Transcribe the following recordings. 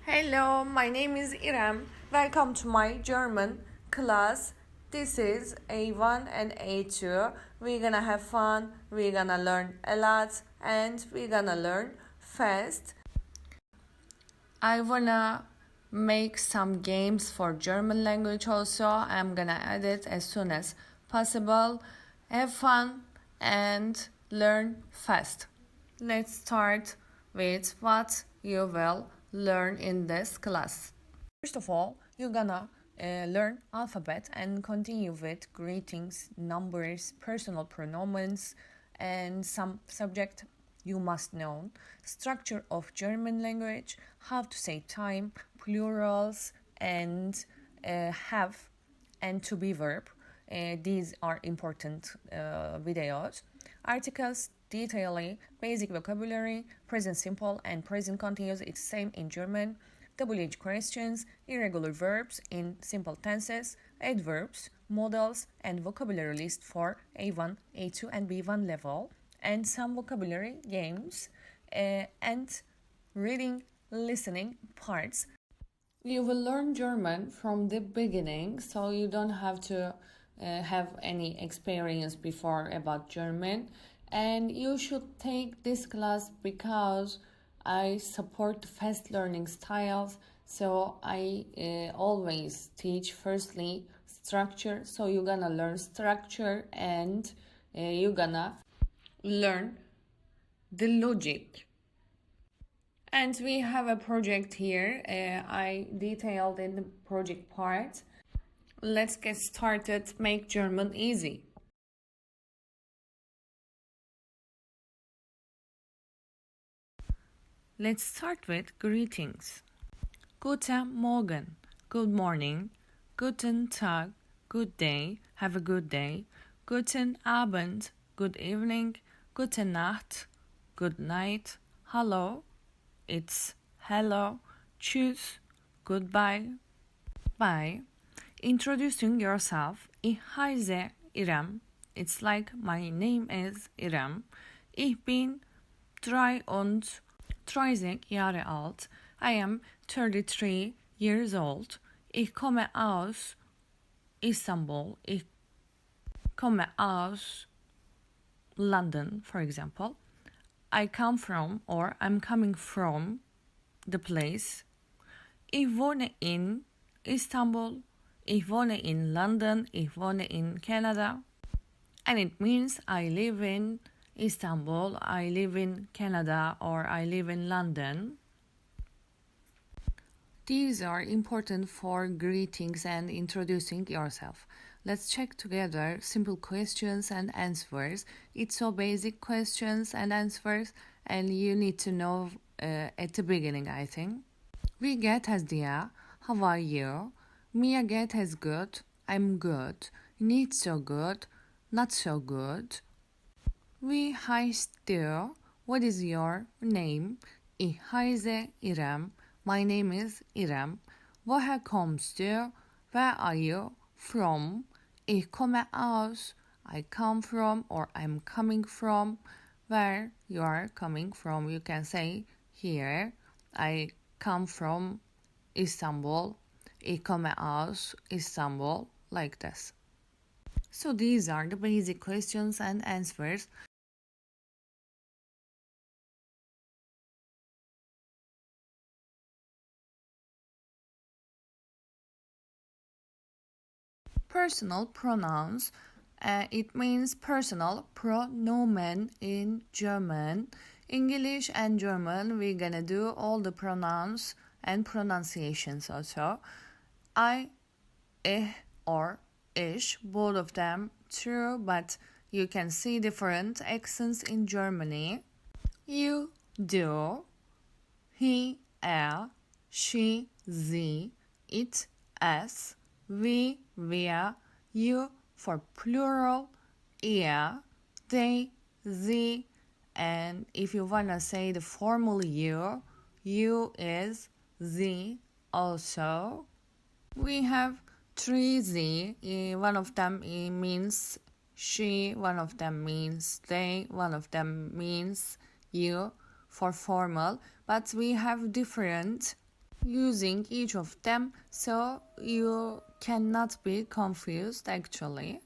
Hello, my name is Irem. Welcome to my German class. This is A1 and A2. We're gonna have fun, we're gonna learn a lot, and we're gonna learn fast. I wanna make some games for German language also. I'm gonna add it as soon as possible. Have fun and learn fast. Let's start with what you will learn in this class. First of all, you're gonna learn alphabet and continue with greetings, numbers, personal pronouns, and some subject you must know. Structure of German language, how to say time, plurals, and have and to be verb. These are important videos. Articles, detailing, basic vocabulary, present simple and present continuous, it's same in German. WH questions, irregular verbs in simple tenses, adverbs, modals, and vocabulary list for A1, A2, and B1 level, and some vocabulary games, and reading, listening parts. You will learn German from the beginning, so you don't have to have any experience before about German. And you should take this class because I support fast learning styles. So I always teach firstly structure. So you're gonna learn structure and you're gonna learn the logic. And we have a project here. I detailed in the project part. Let's get started. Make German easy. Let's start with greetings. Guten Morgen, good morning. Guten Tag, good day, have a good day. Guten Abend, good evening. Gute Nacht, good night. Hallo, it's hello. Tschüss, goodbye. Bye. Introducing yourself. Ich heiße Irem. It's like my name is Irem. Ich bin 33 Jahre alt. I am 33 years old. Ich komme aus Istanbul. Ich komme aus London, for example. I come from or I'm coming from the place. Ich wohne in Istanbul. Ich wohne in London. Ich wohne in Canada. And it means I live in Istanbul, I live in Canada, or I live in London. These are important for greetings and introducing yourself. Let's check together simple questions and answers. It's so basic questions and answers, and you need to know at the beginning, I think. We get as dia, how are you? Mia get as good, I'm good. Need so good, not so good. Wie heißt du? What is your name? Ich heiße Irem. My name is Irem. Woher kommst du? Where are you from? Ich komme aus. I come from or I'm coming from. Where you are coming from, you can say here. I come from Istanbul. Ich komme aus Istanbul, like this. So these are the basic questions and answers. Personal pronouns. It means personal pronomen in German. English and German, we're gonna do all the pronouns and pronunciations also. I, or ich, both of them true, but you can see different accents in Germany. You, du, he, she, sie, it, es, we, wir, you for plural, ihr, they, sie, and if you wanna say the formal you is sie also. We have three z. One of them means she, one of them means they, one of them means you for formal, but we have different using each of them so you cannot be confused actually.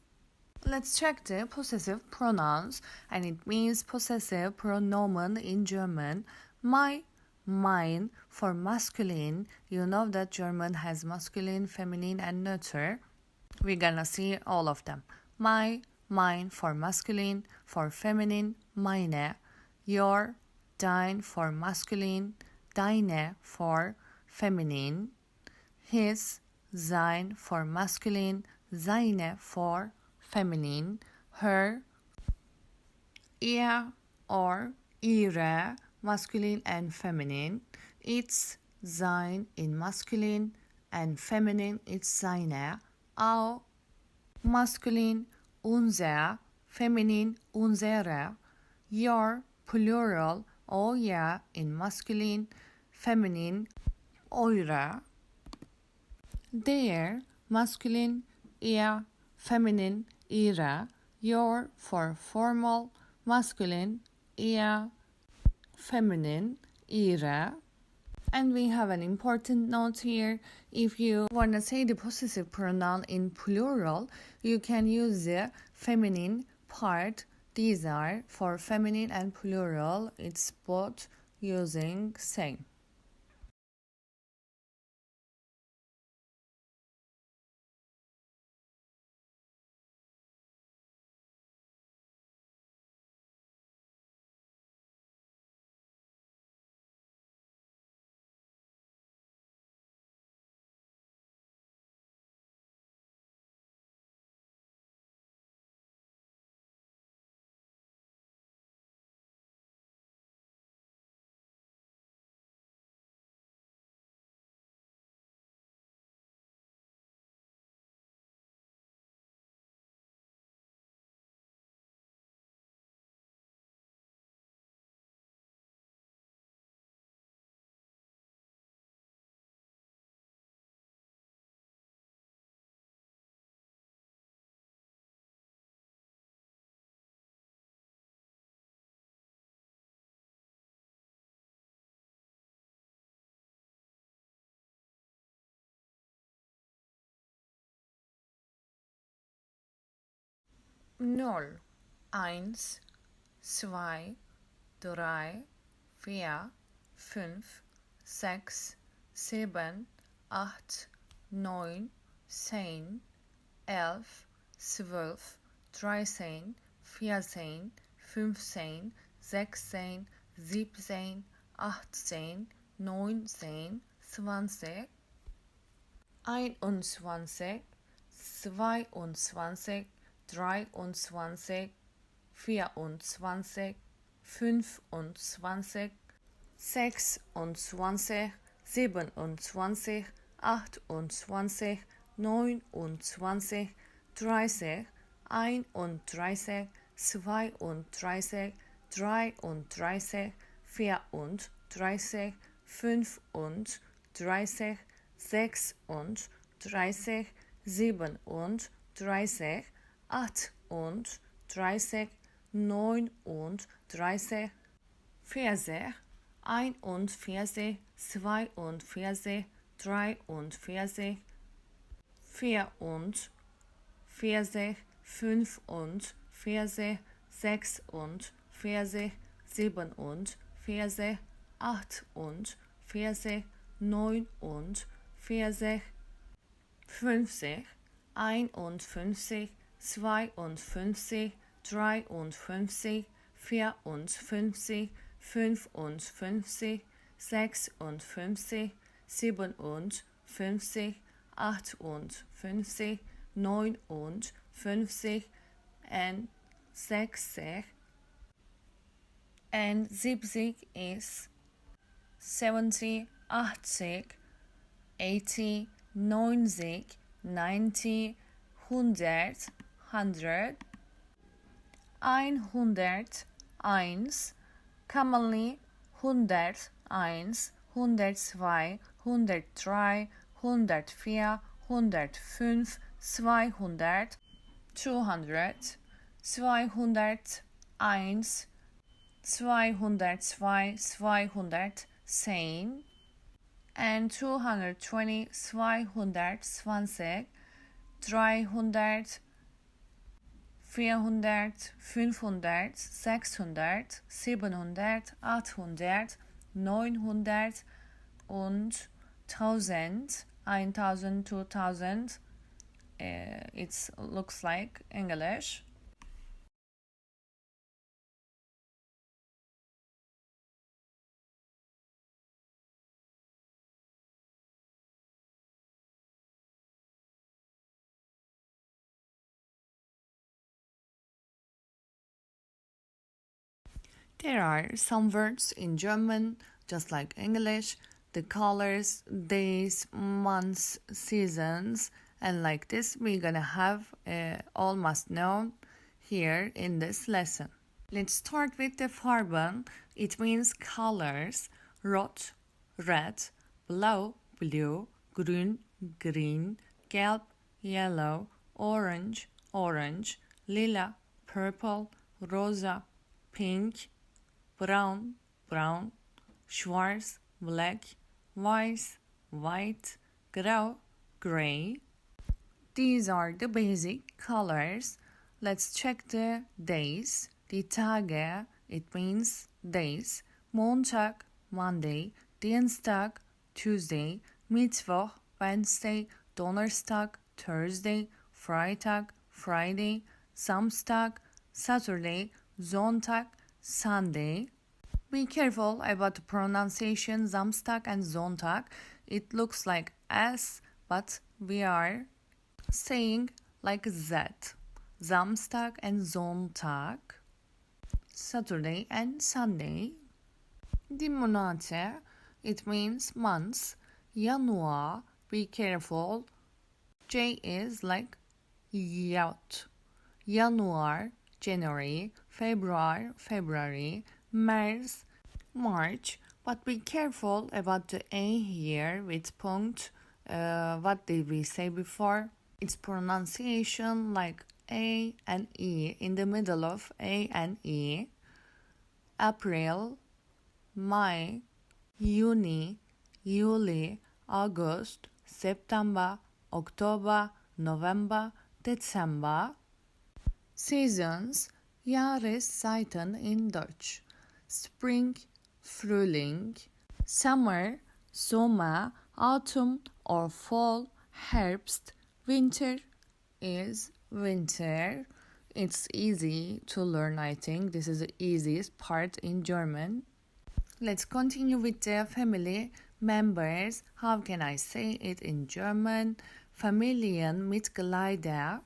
Let's check the possessive pronouns, and it means possessive pronomen in German. My, mine for masculine. You know that German has masculine, feminine, and neuter. We're gonna see all of them. My, mine for masculine, for feminine, meine. Your, dein for masculine, deine for feminine. His, sein for masculine, seine for feminine. Her, ihr or ihre, masculine and feminine. Its, sein in masculine, and feminine it's seine. Our, masculine, unser, feminine, unsere. Your, plural, euer in masculine, feminine, eure. Their, masculine, ihr, feminine, ihre. Your for formal, masculine, ihr, feminine, ihre. And we have an important note here. If you want to say the possessive pronoun in plural, you can use the feminine part. These are for feminine and plural. It's both using same. Null, eins, zwei, drei, vier, fünf, sechs, sieben, acht, neun, zehn, 11, 12, 13, 14, 15, 16, 17, 18, 19, 20, 21, 22, 23, 24, 25, 26, 27, 28, 29, 30, 31, 32, 33, 34, 35, 36, 36, 37, 38, 39, 40, 41, 42, 43, 44, 45, 46, 47, 48, 49, 50, 51, 52, 53, 54, 55, 56, 57, 58, 59, and 60, and 70 is 70, 80, 80, 90, 90, 100, 100, 100, eins, commonly 100, eins, 102, 103, 104, 105, 200, 200, 201, 202, 210, and 220, 220, 300, 400, 500, 600, 700, 800, 900 und 1000, 1000, 2000. It looks like English. There are some words in German, just like English, the colors, days, months, seasons, and like this, we're gonna have all must know here in this lesson. Let's start with the Farben. It means colors, rot, red, blau, blue, grün, green, gelb, yellow, orange, orange, lila, purple, rosa, pink, brown, brown, schwarz, black, weiß, white, grau, gray. These are the basic colors. Let's check the days. Die Tage, it means days. Montag, Monday, Dienstag, Tuesday, Mittwoch, Wednesday, Donnerstag, Thursday, Freitag, Friday, Samstag, Saturday, Sonntag, Sunday. Be careful about the pronunciation Samstag and Sonntag. It looks like S, but we are saying like Z. Samstag and Sonntag. Saturday and Sunday. Die Monate, it means months. Januar, be careful. J is like yacht. Januar, January, February, Mars, March, but be careful about the A here with punct. What did we say before? Its pronunciation like A and E, in the middle of A and E. April, May, Juni, Juli, August, September, October, November, December. Seasons, Jahreszeiten in Dutch. Spring, Frühling. Summer, Sommer, autumn or fall, Herbst. Winter is winter. It's easy to learn, I think. This is the easiest part in German. Let's continue with the family members. How can I say it in German? Familienmitglieder.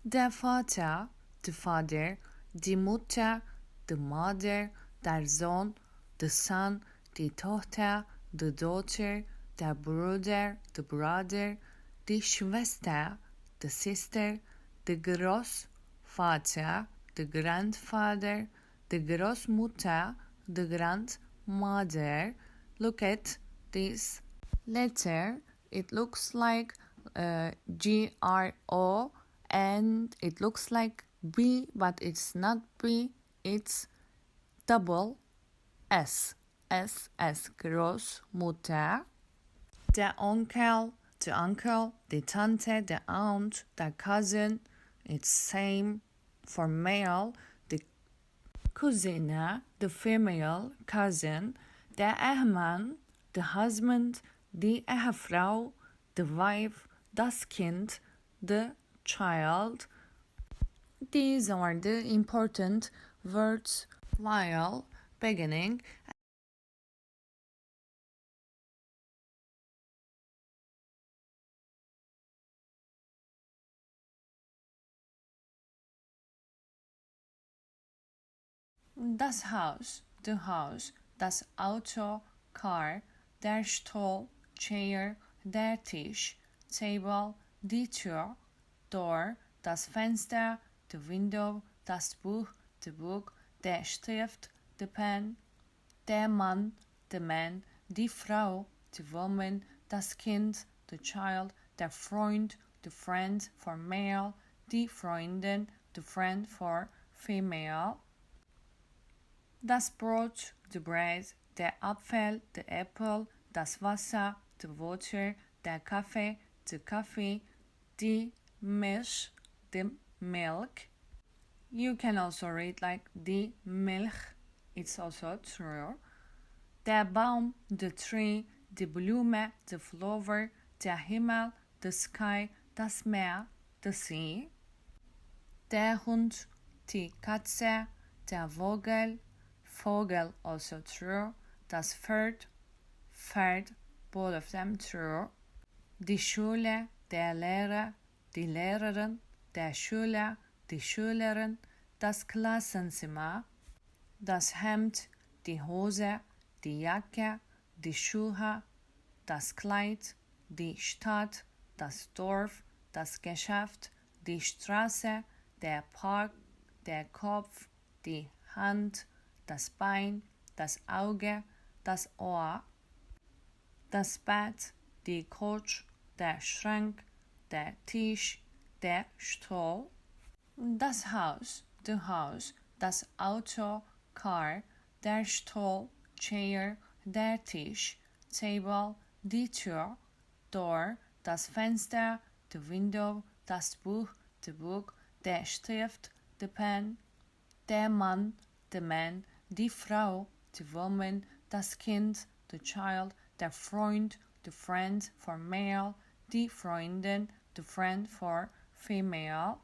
Der Vater, the father, die Mutter, the mother, der Sohn, the son, die Tochter, the daughter, der Bruder, the brother, die Schwester, the sister, the Großvater, the grandfather, the Großmutter, the grandmother. Look at this letter. It looks like GRO and it looks like B, but it's not B. It's double S. Großmutter. Der Onkel, the Tante, the aunt, the cousin. It's same for male. The Cousine, the female cousin. Der Ehemann, the husband. Die Ehefrau, the wife. Das Kind, the child. These are the important words while beginning. Das Haus, the house, das Auto, car, der Stuhl, chair, der Tisch, table, die Tür, door, das Fenster, the window, das Buch, the book, der Stift, the pen, der Mann, the man, die Frau, the woman, das Kind, the child, der Freund, the friend for male, die Freundin, the friend for female. Das Brot, the bread, der Apfel, the apple, das Wasser, the water, der Kaffee, the coffee, die Milch, the milk. You can also read like die Milch, it's also true. Der Baum, the tree, die Blume, the flower, der Himmel, the sky, das Meer, the sea. Der Hund, die Katze, der Vogel, Vogel also true, das Pferd, both of them true. Die Schule, der Lehrer, die Lehrerin, der Schüler, die Schülerin, das Klassenzimmer, das Hemd, die Hose, die Jacke, die Schuhe, das Kleid, die Stadt, das Dorf, das Geschäft, die Straße, der Park, der Kopf, die Hand, das Bein, das Auge, das Ohr, das Bett, die Couch, der Schrank, der Tisch, der Stuhl, das Haus, the house, das Auto, car, der Stuhl, chair, der Tisch, table, die Tür, door, das Fenster, the window, das Buch, the book, der Stift, the pen, der Mann, the man, die Frau, the woman, das Kind, the child, der Freund, the friend for male, die Freundin, the friend for female,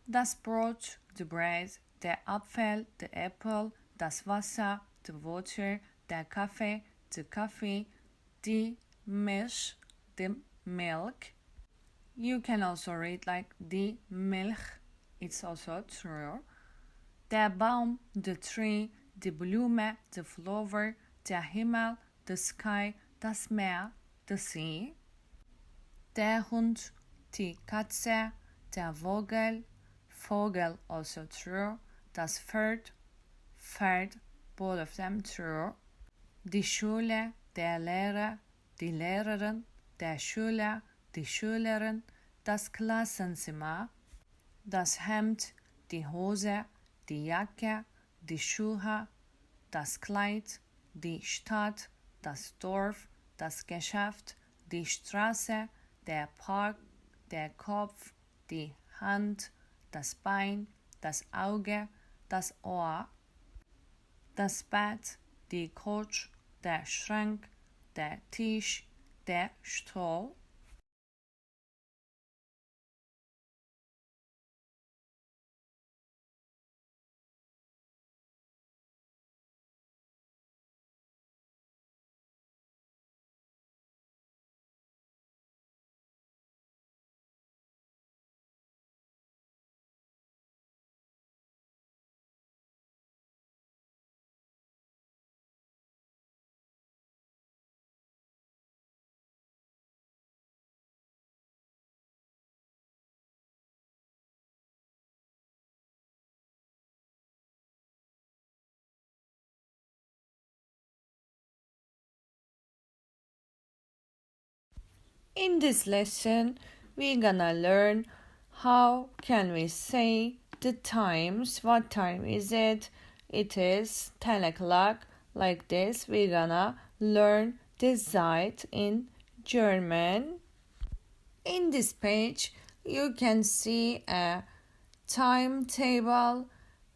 das Brot, the bread, der Apfel, the apple, das Wasser, the water, der Kaffee, the coffee, die Milch, the milk. You can also read like die Milch, it's also true. Der Baum, the tree, die Blume, the flower, der Himmel, the sky, das Meer, the sea. Der Hund, die Katze, der Vogel, Vogel also true, das Pferd, both of them true. Die Schule, der Lehrer, die Lehrerin, der Schüler, die Schülerin, das Klassenzimmer, das Hemd, die Hose, die Jacke, die Schuhe, das Kleid, die Stadt, das Dorf, das Geschäft, die Straße, der Park, der Kopf, die Hand, das Bein, das Auge, das Ohr, das Bett, die Couch, der Schrank, der Tisch, der Stuhl. In this lesson, we're gonna learn how can we say the times. What time is it? It is 10 o'clock. Like this, we're gonna learn the Zeit in German. In this page, you can see a timetable.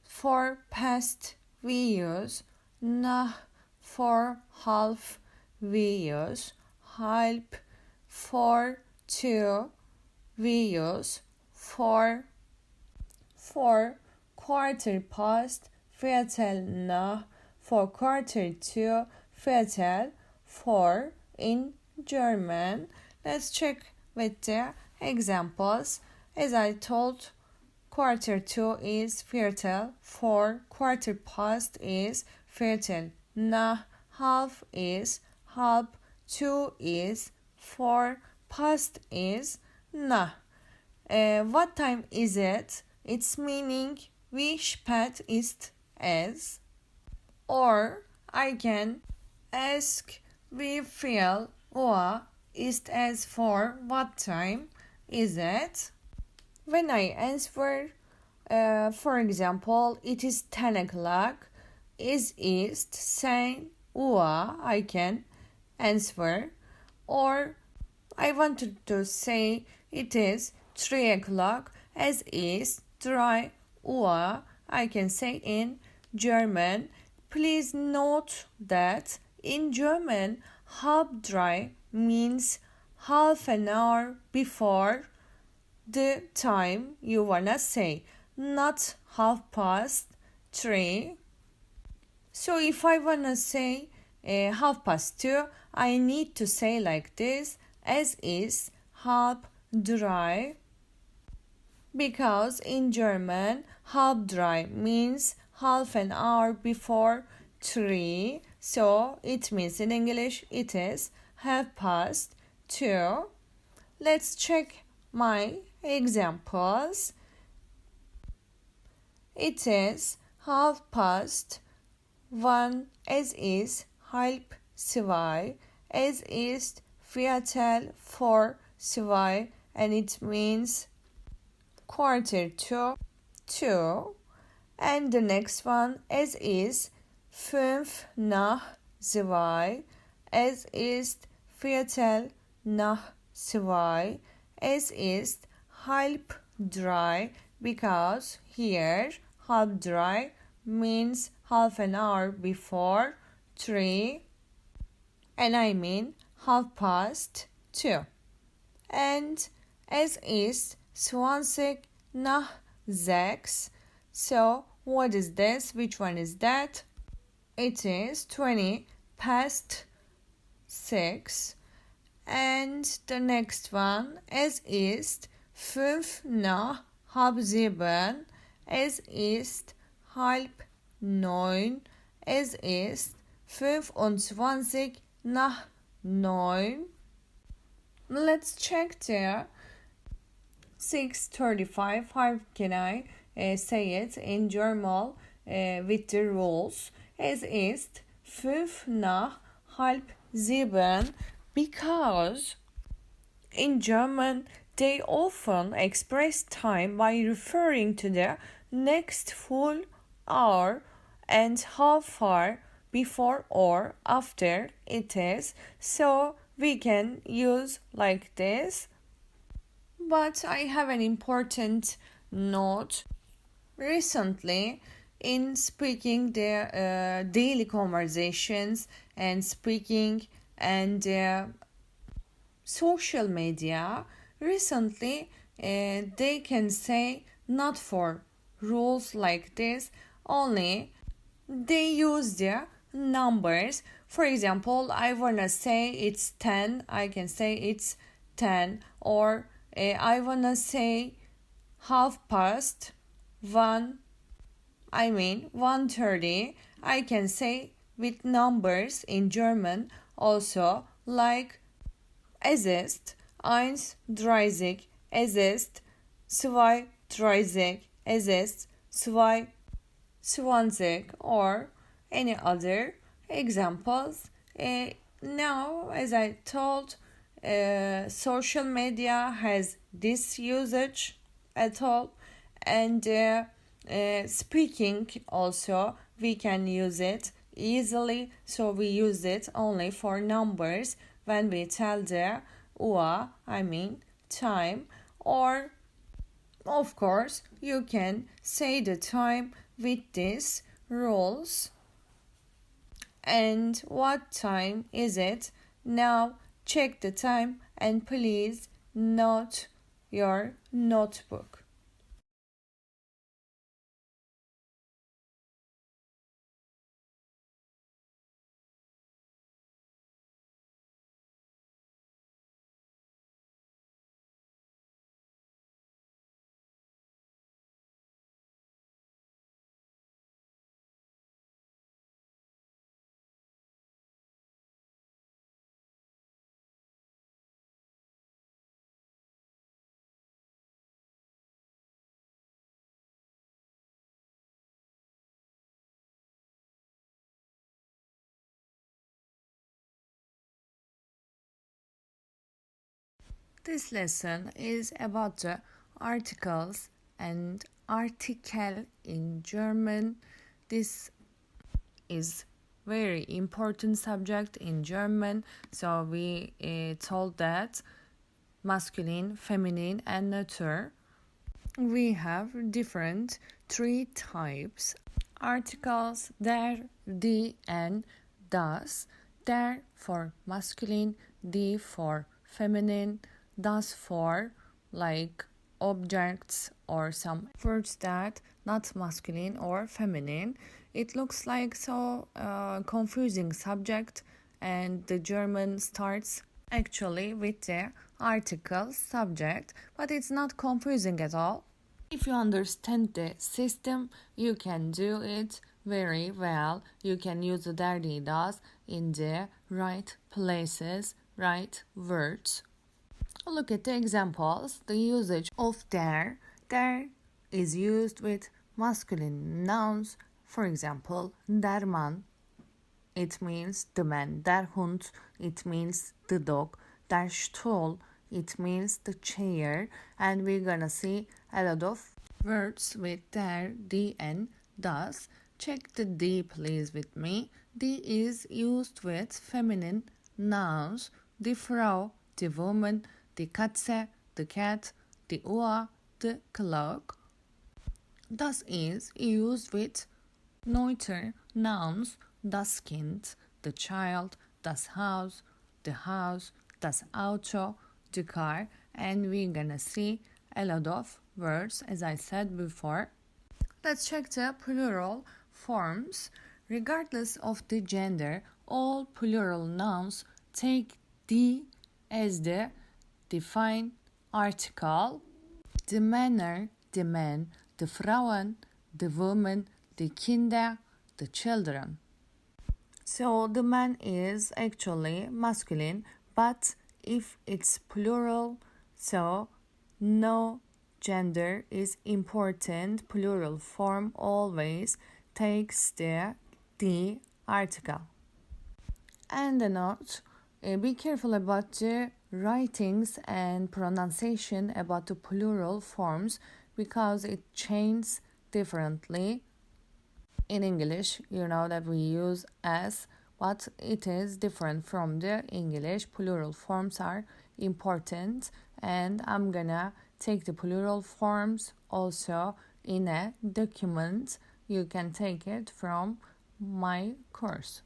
For past we use nach, for half we use halb, for two we use for quarter past viertel nach, for quarter to viertel for in German. Let's check with the examples. As I told, quarter to is viertel, for quarter past is viertel nach, half is halb, two is for, past is nach. What time is it? Its meaning wie spät ist es? Or I can ask wie viel Uhr ist es for what time is it? When I answer, for example, it is 10 o'clock, es ist 10 Uhr, I can answer. Or I wanted to say it is 3 o'clock as is 3 Uhr. I can say in German. Please note that in German, halb drei means half an hour before the time you wanna say, not 3:30. So if I wanna say 2:30, I need to say like this, as is halb drei, because in German halb drei means half an hour before 3. So it means in English it is 2:30. Let's check my examples. It is 1:30, es ist 1:30, es ist 1:45, and it means 1:45. And the next one, es ist 1:55, es ist 1:45, es ist 2:30, because here 2:30 means half an hour before 3, and I mean 2:30. And es ist 20:06. So what is this? Which one is that? It is 20:06. And the next one, es ist 7:05, es ist 8:30, es ist 9:25. Let's check there. 6:35. How can I say it in German with the rules? Es ist 6:30, because in German they often express time by referring to the next full hour and how far before or after it is. So we can use like this. But I have an important note. Recently, in speaking the daily conversations and speaking and social media, recently they can say not for rules like this, only they use the numbers. For example, I wanna say it's 10, I can say it's 10, or I wanna say 1:30, I mean 1:30, I can say with numbers in German also, like es ist 1:30, es ist 2:30, es ist 2:20, or any other examples. Now, as I told, social media has this usage at all, and speaking also we can use it easily, so we use it only for numbers when we tell the Uhr, I mean time, or of course you can say the time with these rules. And what time is it? Now check the time and please note your notebook. This lesson is about the articles and article in German. This is very important subject in German. So we told that masculine, feminine, and neuter. We have different three types articles: der, die, and das. Der for masculine, die for feminine, das for like objects or some words that not masculine or feminine. It looks like so confusing subject, and the German starts actually with the article subject, but it's not confusing at all. If you understand the system, you can do it very well. You can use the der, die, das in the right places, right words. Look at the examples. The usage of der. Der is used with masculine nouns. For example, der Mann, it means the man. Der Hund, it means the dog. Der Stuhl, it means the chair. And we're gonna see a lot of words with der, die, and das. Check the die please with me. Die is used with feminine nouns. Die Frau, the woman, die Katze, the cat, the Uhr, the clock. Das is used with neuter nouns. Das Kind, the child, das Haus, das Auto, the car, and we're gonna see a lot of words as I said before. Let's check the plural forms. Regardless of the gender, all plural nouns take die as the defined article. The Männer, the men, the Frauen, the women, the Kinder, the children. So the man is actually masculine, but if it's plural, so no gender is important. Plural form always takes the article. And a note, be careful about the writings and pronunciation about the plural forms because it changes differently. In English, you know that we use as, but it is different from the English. Plural forms are important, and I'm gonna take the plural forms also in a document. You can take it from my course.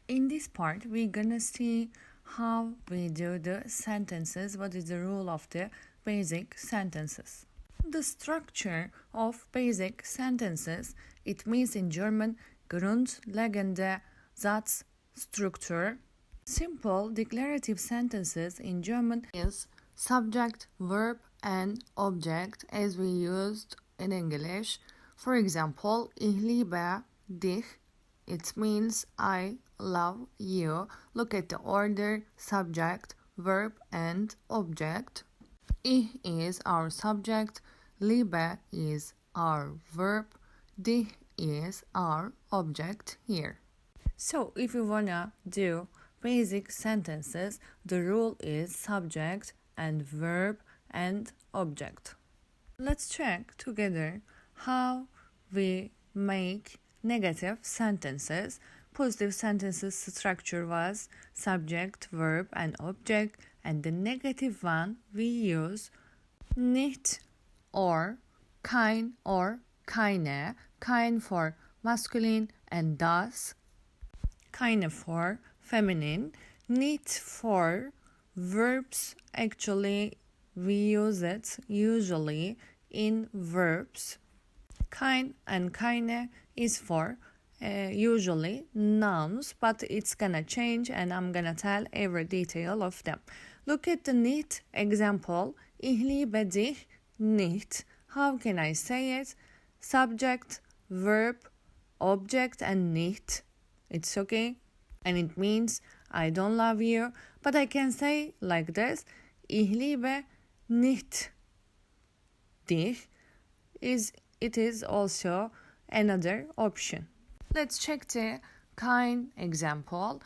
In this part, we're gonna see how we do the sentences, what is the rule of the basic sentences. The structure of basic sentences, it means in German grundlegende Satzstruktur. Simple declarative sentences in German is subject, verb, and object as we used in English. For example, ich liebe dich. It means I love you. Look at the order, subject, verb, and object. Ich is our subject, liebe is our verb, dich is our object here. So if you wanna do basic sentences, the rule is subject and verb and object. Let's check together how we make negative sentences. Positive sentences structure was subject, verb, and object, and the negative one we use nicht or kein or keine, kein for masculine and das, keine for feminine, nicht for verbs. Actually, we use it usually in verbs. Kein and keine is for usually nouns, but it's gonna change and I'm gonna tell every detail of them. Look at the nicht example. Ich liebe dich nicht. How can I say it? Subject, verb, object, and nicht. It's okay. And it means I don't love you. But I can say like this. Ich liebe nicht dich. It is also another option. Let's check the kein example.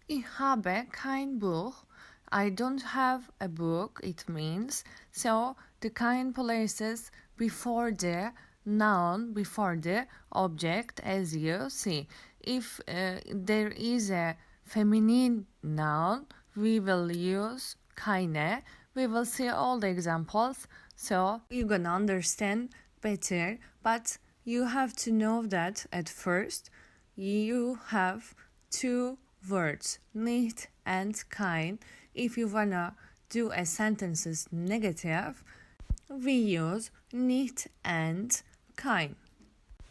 Ich habe kein Buch. I don't have a book, it means. So the kein places before the noun, before the object, as you see. If there is a feminine noun, we will use keine. We will see all the examples, so you're gonna understand better. But you have to know that at first you have two words, nicht and kein. If you wanna do a sentences negative, we use nicht and kein.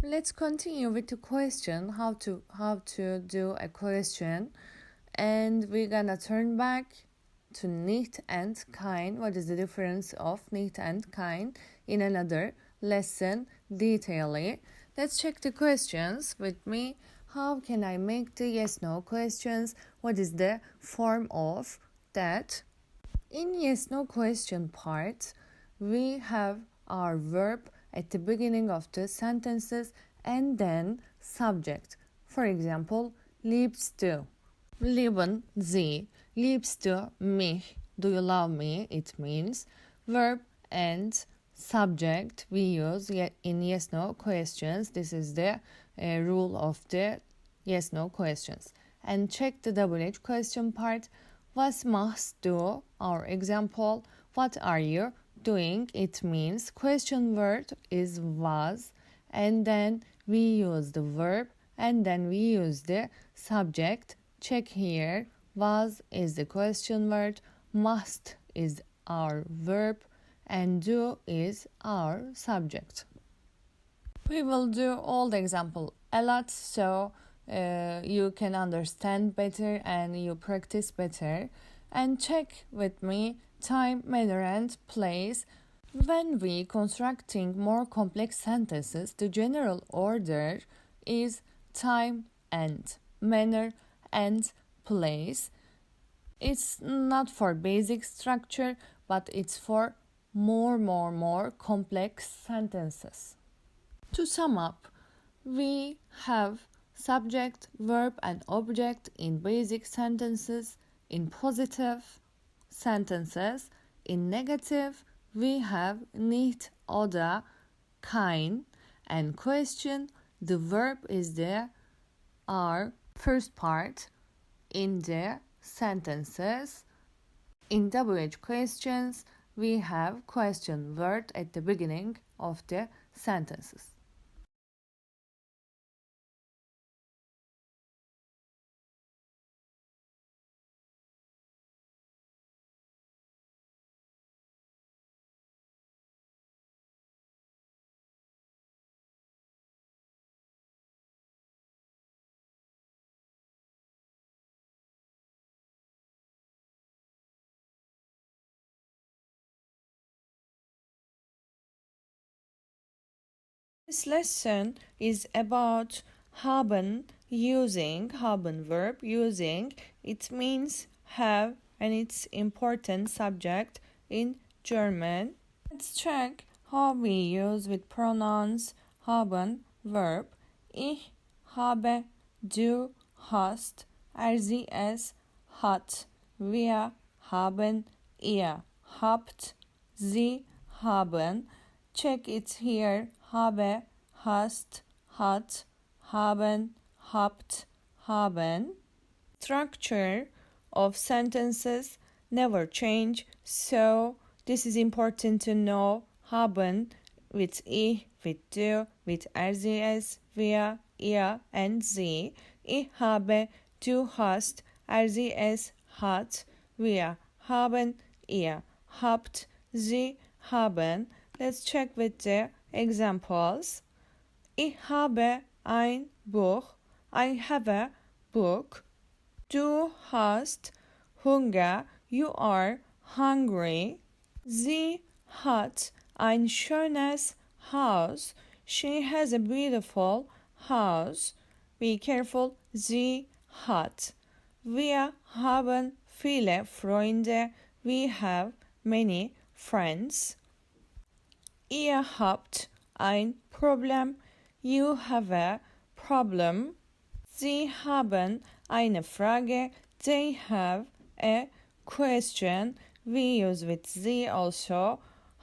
Let's continue with the question, how to do a question, and we're gonna turn back to nicht and kein. What is the difference of nicht and kein in another lesson detailedly. Let's check the questions with me. How can I make the yes-no questions? What is the form of that? In yes-no question part, we have our verb at the beginning of the sentences and then subject. For example, liebst du? Lieben Sie? Liebst du mich? Do you love me? It means verb and subject we use in yes-no questions. This is the rule of the yes-no questions. And check the WH question part. Was machst du? Our example. What are you doing? It means question word is was, and then we use the verb, and then we use the subject. Check here. Was is the question word, must is our verb, and do is our subject. We will do all the example a lot, so you can understand better and you practice better. And check with me time, manner, and place. When we constructing more complex sentences, the general order is time and manner and place. It's not for basic structure, but it's for more complex sentences. To sum up, we have subject, verb, and object in basic sentences. In positive sentences, in negative, we have nicht oder kein, and question. The verb is our first part in the sentences. In WH questions, we have question word at the beginning of the sentences. This lesson is about haben haben verb using. It means have and its important subject in German. Let's check how we use with pronouns haben verb. Ich habe, du hast, sie es hat, wir haben, ihr habt, sie haben. Check it here. Habe, hast, hat, haben, habt, haben. Structure of sentences never change, so this is important to know. Haben with ich, with du, with sie es, wir, ihr and sie. Ich habe, du hast, sie es hat, wir haben, ihr habt, sie haben. Let's check with the examples. Ich habe ein Buch. I have a book. Du hast Hunger. You are hungry. Sie hat ein schönes Haus. She has a beautiful house. Be careful. Sie hat. Wir haben viele Freunde. We have many friends. Ihr habt ein Problem. You have a problem. Sie haben eine Frage. They have a question. We use with sie also.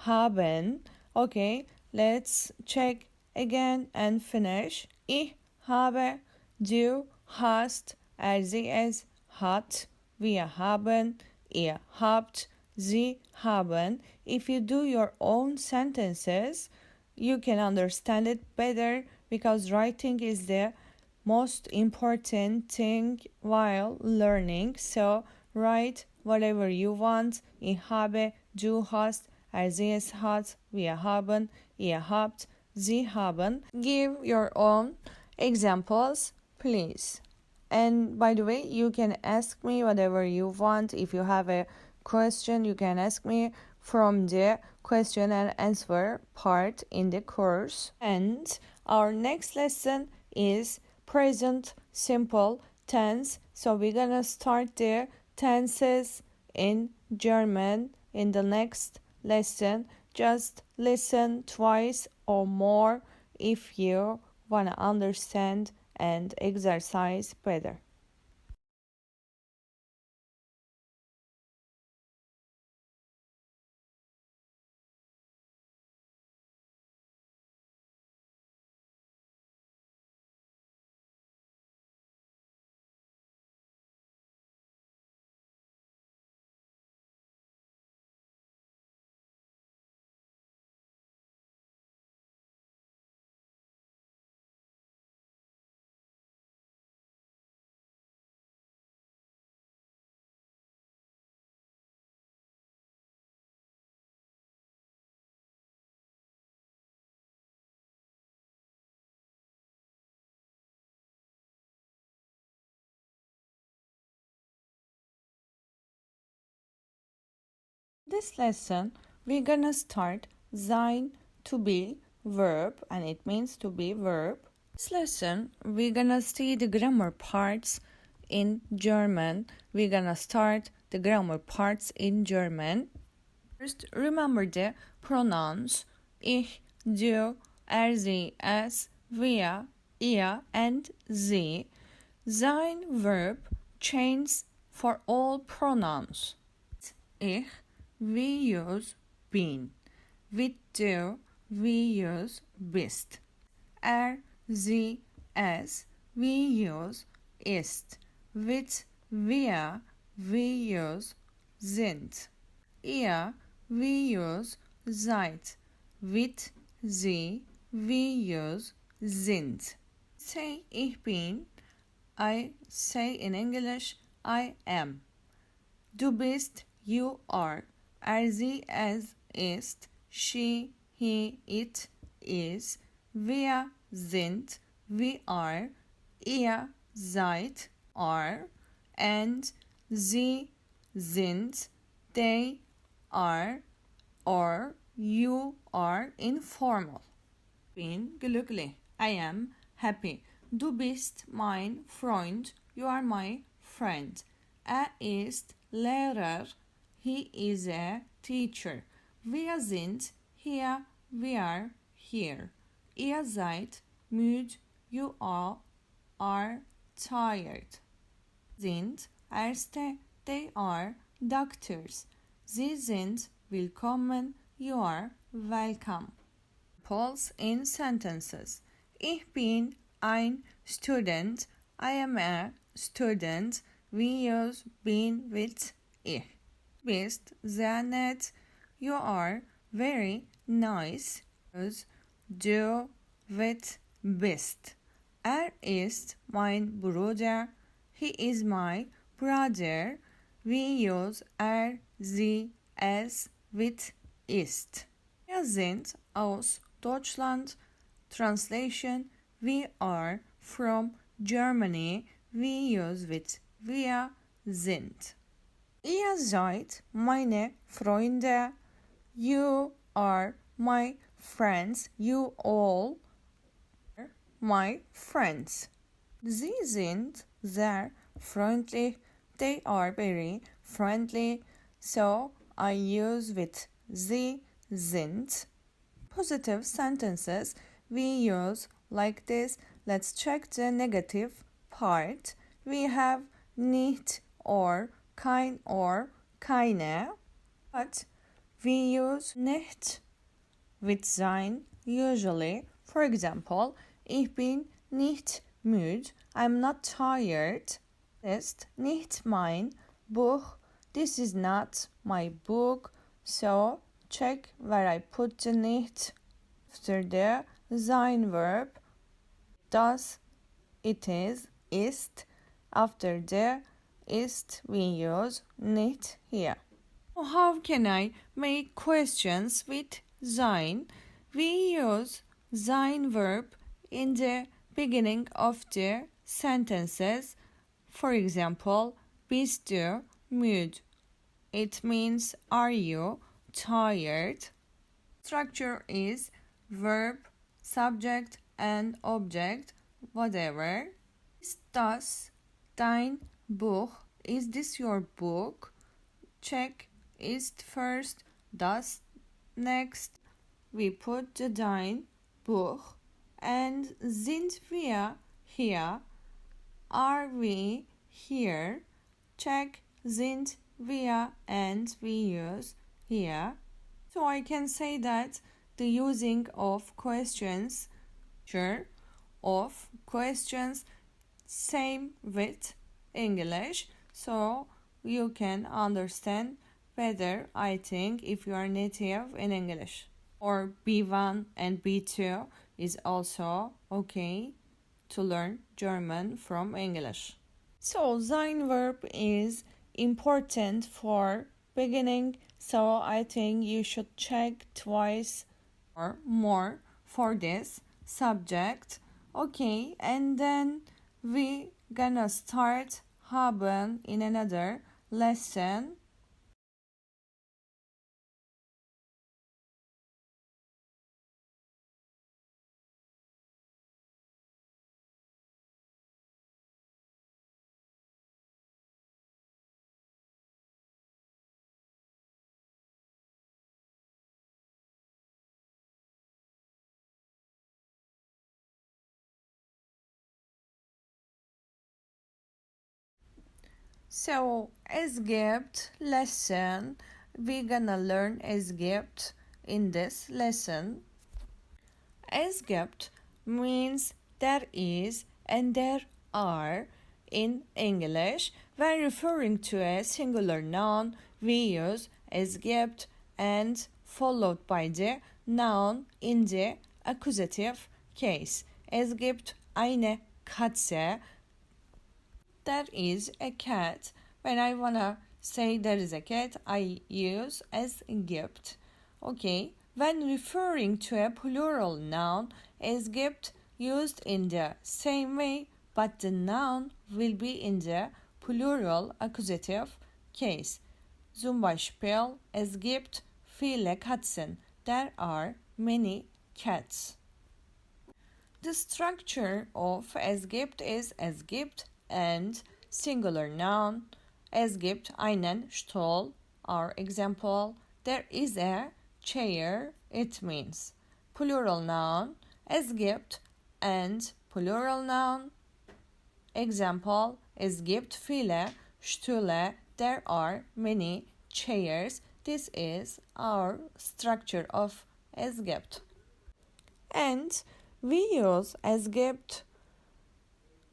Haben. Okay, let's check again and finish. Ich habe, du hast, sie es hat, wir haben, ihr habt, sie haben. If you do your own sentences, you can understand it better because writing is the most important thing while learning. So write whatever you want. Ich habe, du hast, sie es hat, wir haben, ihr habt, sie haben. Give your own examples, please. And by the way, you can ask me whatever you want. If you have a question, you can ask me from the question and answer part in the course. And our next lesson is present simple tense. So we're gonna start the tenses in German in the next lesson. Just listen twice or more if you wanna understand and exercise better. This lesson, we're gonna start Sein, to be, verb, and it means to be verb. This lesson, we're gonna see the grammar parts in German. We're gonna start the grammar parts in German. First, remember the pronouns ich, du, sie, es, wir, ihr, and sie. Sein verb changes for all pronouns. Ich, we use bin. With du, we use bist. Sie, es, we use ist. With wir, we use sind. Ihr, we use seid. With sie, we use sind. Say ich bin. I say in English, I am. Du bist, you are. Sie, es ist. She, he, it is. Wir sind, we are. Ihr seid, are. And sie sind, they are, or you are informal. Bin glücklich. I am happy. Du bist mein Freund. You are my friend. Ist Lehrer. He is a teacher. Wir sind hier. We are here. Ihr seid müde. You all are tired. Sind Ärzte. They are doctors. Sie sind willkommen. You are welcome. Examples in sentences. Ich bin ein Student. I am a student. We use bin with ich. Bist sehr nett. You are very nice. Use du with bist. Ist mein Bruder. He is my brother. We use sie, es with ist. Wir sind aus Deutschland. Translation: We are from Germany. We use with wir sind. Ihr seid meine Freunde. You are my friends. You all are my friends. Sie sind sehr freundlich. They are very friendly. So I use with sie sind. Positive sentences we use like this. Let's check the negative part. We have nicht or kein or keine, but we use nicht with sein usually. For example, ich bin nicht müde. I'm not tired. This ist nicht mein Buch. This is not my book. So check where I put the nicht. After the Sein verb, das, it is, ist. After the ist, we use nicht here. How can I make questions with sein? We use sein verb in the beginning of the sentences. For example, bist du müde? It means are you tired? Structure is verb, subject and object, whatever. Ist das dein Buch? Is this your book? Check ist first, das next. We put the dein Buch and sind wir hier? Are we here? Check sind wir and we use here. So I can say that the using of questions, same with English. So you can understand better, I think, if you are native in English. Or B1 and B2 is also okay to learn German from English. So sein verb is important for beginning, so I think you should check twice or more for this subject. Okay, and then we gonna start Haben in another lesson. So, es gibt lesson. We're gonna learn es gibt in this lesson. Es gibt means there is and there are in English. When referring to a singular noun, we use es gibt and followed by the noun in the accusative case. Es gibt eine Katze. There is a cat. When I wanna say there is a cat, I use es gibt. Okay. When referring to a plural noun, es gibt used in the same way, but the noun will be in the plural accusative case. Zum Beispiel, es gibt viele Katzen. There are many cats. The structure of es gibt is es gibt and singular noun. Es gibt einen Stuhl, our example. There is a chair, it means. Plural noun, es gibt and plural noun. Example, es gibt viele Stühle, there are many chairs. This is our structure of es gibt. And we use es gibt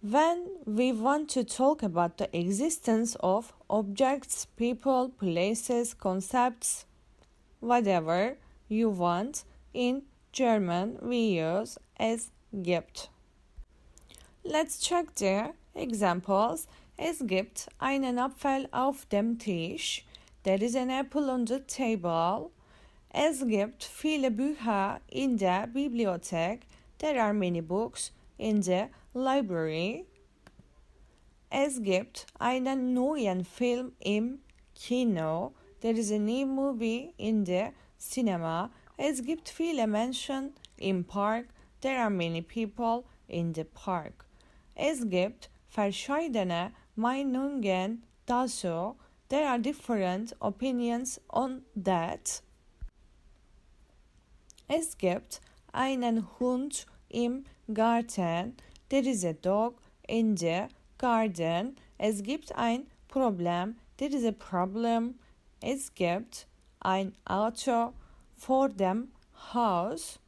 when we want to talk about the existence of objects, people, places, concepts, whatever you want. In German, we use es gibt. Let's check the examples. Es gibt einen Apfel auf dem Tisch. There is an apple on the table. Es gibt viele Bücher in der Bibliothek. There are many books in the library. Es gibt einen neuen Film im Kino. There is a new movie in the cinema. Es gibt viele Menschen im Park. There are many people in the park. Es gibt verschiedene Meinungen dazu. There are different opinions on that. Es gibt einen Hund im Garten. There is a dog in the garden. Es gibt ein Problem. There is a problem. Es gibt ein Auto vor dem Haus.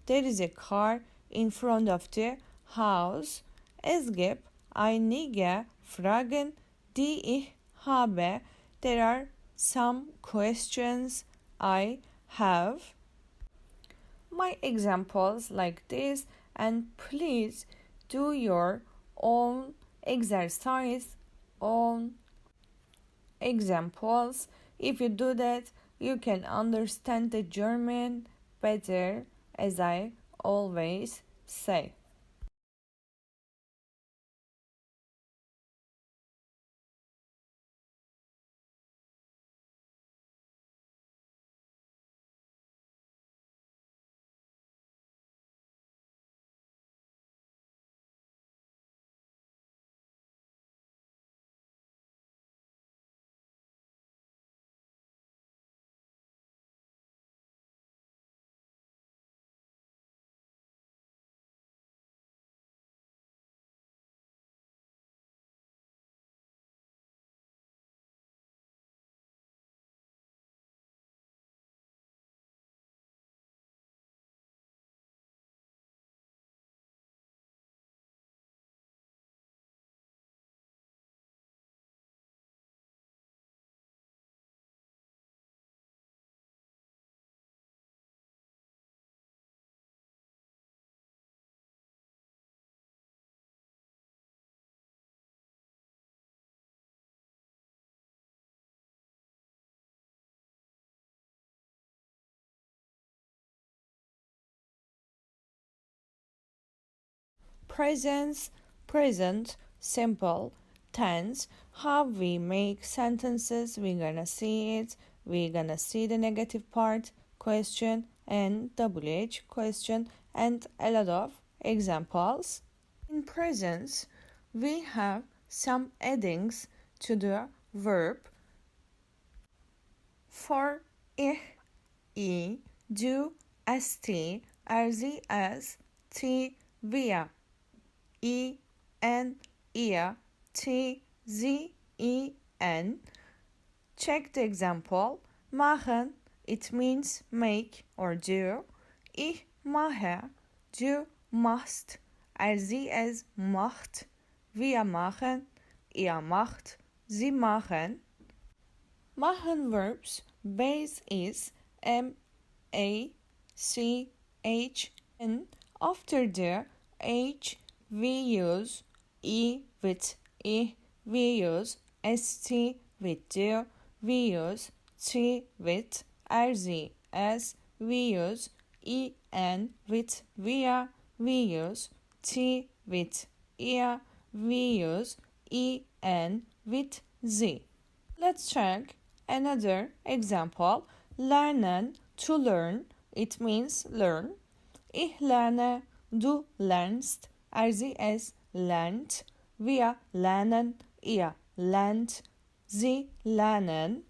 There is a car in front of the house. Es gibt einige Fragen, die ich habe. There are some questions I have. My examples like this, and please do your own exercise, own examples. If you do that, you can understand the German better, as I always say. Presence, present, simple, tense. How we make sentences, we're gonna see it. We're gonna see the negative part, question, and WH question, and a lot of examples. In presence, we have some addings to the verb. For ich, I, du, st, sie, es, t, wir. I, N, ihr, T, sie, I, N. Check the example. Machen, it means make or do. Ich mache, du machst, sie, es macht, wir machen, ihr macht, sie machen. Machen verbs base is M, A, C, H, N. After the H, we use E with I, we use ST with do, we use T with RZ, as we use EN with via, we use T with ia, we use EN with Z. Let's check another example. Lernen, to learn, it means learn. Ich lerne du lernst, sie es lernt, wir lernen, ihr lernt, sie lernen.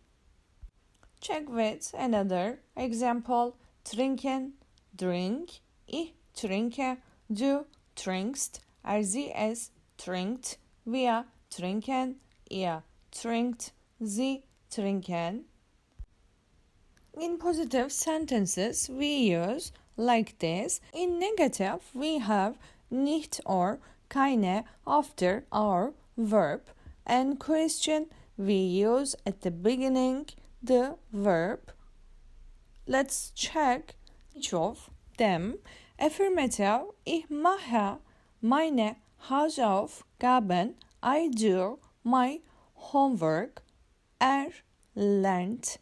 Check with another example. Trinken, drink, ich trinke, du trinkst, sie es trinkt, wir trinken, ihr trinkt, sie trinken. In positive sentences, we use like this. In negative, we have nicht or keine after our verb. And question, we use at the beginning the verb. Let's check each of them. Affirmative, ich mache meine Hausaufgaben. I do my homework. Lernt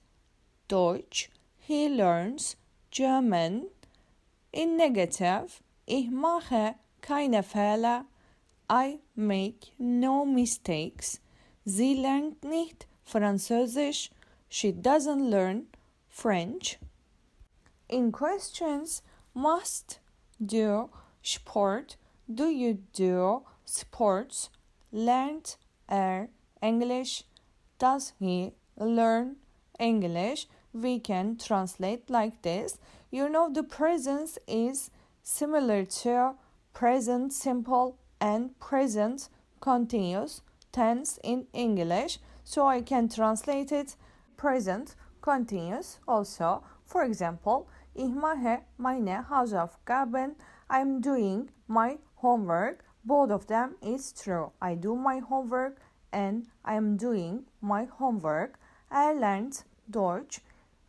Deutsch. He learns German. In negative, ich mache keine Fehler. I make no mistakes. Sie lernt nicht Französisch. She doesn't learn French. In questions, must do sport. Do you do sports? Lernt English? Does he learn English? We can translate like this. You know, the present is similar to present simple and present continuous tense in English. So I can translate it present continuous also. For example, ich mache meine Hausaufgaben. I'm doing my homework. Both of them is true. I do my homework and I'm doing my homework. Lernt Deutsch.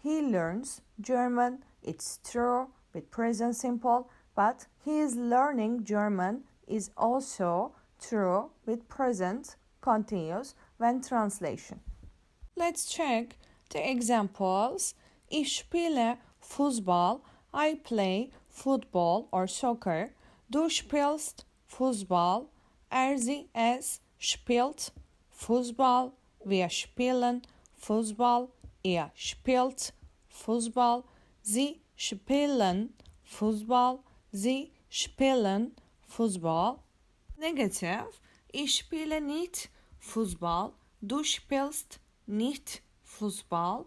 He learns German. It's true with present simple, but he is learning German is also true with present continuous when translation. Let's check the examples. Ich spiele Fußball. I play football or soccer. Du spielst Fußball. Sie es spielt Fußball. Wir spielen Fußball. Ihr spielt Fußball. Sie spielen Fußball. Sie spielen Fußball. Negative. Ich spiele nicht Fußball. Du spielst nicht Fußball.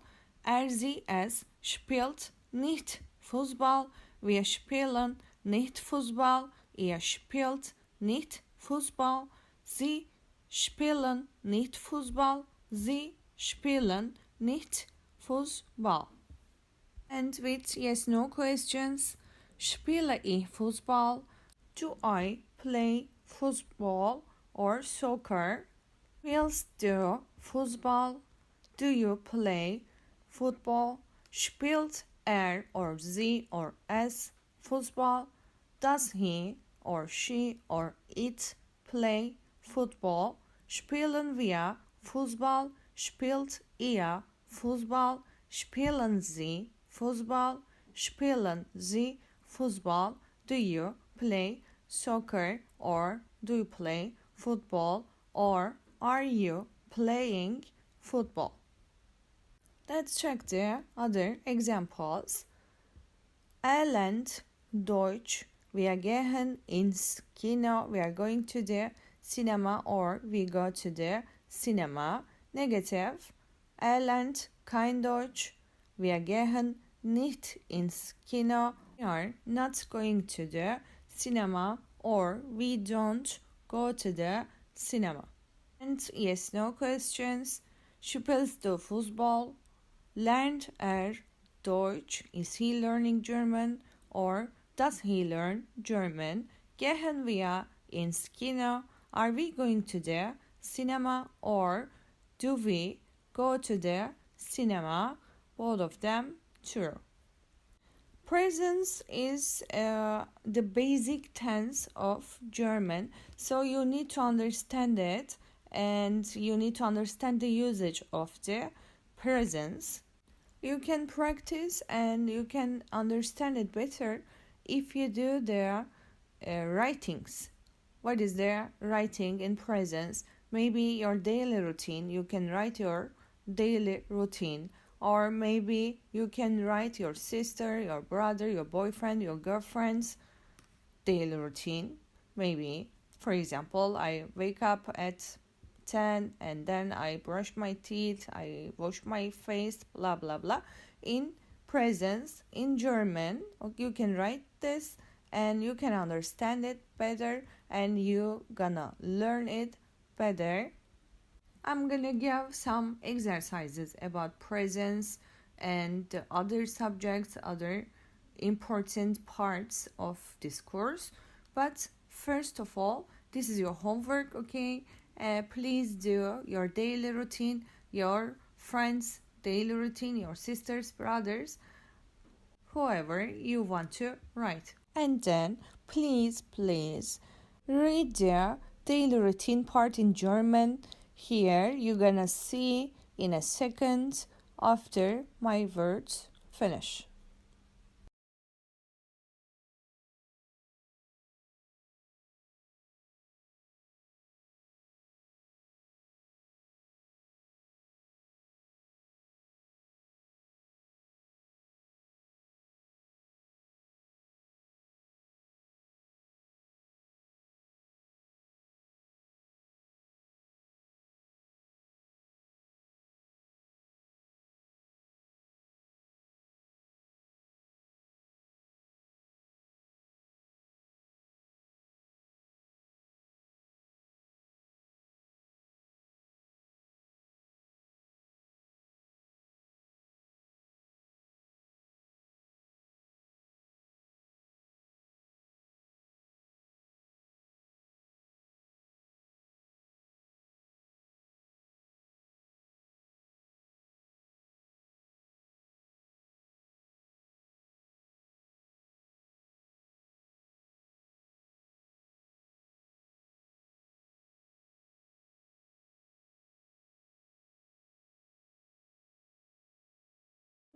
Sie es spielt nicht Fußball. Wir spielen nicht Fußball. Ihr spielt nicht Fußball. Sie spielen nicht Fußball. Sie spielen nicht Fußball. And with yes/no questions, spiele ich Fußball? Do I play football or soccer? Spielst du Fußball? Do you play football? Spielt or sie or es Fußball? Does he or she or it play football? Spielen wir Fußball? Spielt ihr Fußball? Spielen sie Fußball? Spielen sie Fußball? Do you play soccer or do you play football or are you playing football? Let's check the other examples. Lernt Deutsch. Wir gehen ins Kino. We are going to the cinema or we go to the cinema. Negative. Lernt kein Deutsch. Wir gehen nicht ins Kino. We are not going to the cinema or we don't go to the cinema. And yes/no questions. Spielst du Fußball? Lernt Deutsch? Is he learning German or does he learn German? Gehen wir ins Kino? Are we going to the cinema or do we go to the cinema? Both of them true. Präsens is the basic tense of German, so you need to understand it and you need to understand the usage of the präsens. You can practice and you can understand it better if you do the writings. What is the writing in präsens? Maybe your daily routine, you can write your daily routine. Or maybe you can write your sister, your brother, your boyfriend, your girlfriend's daily routine. Maybe, for example, I wake up at 10 and then I brush my teeth, I wash my face, blah blah blah. In Präsens, in German, you can write this and you can understand it better and you gonna learn it better. I'm gonna give some exercises about Präsens and other subjects, other important parts of this course. But first of all, this is your homework, okay? Please do your daily routine, your friends' daily routine, your sisters, brothers, whoever you want to write. And then please read the daily routine part in German. Here you're gonna see in a second after my words finish.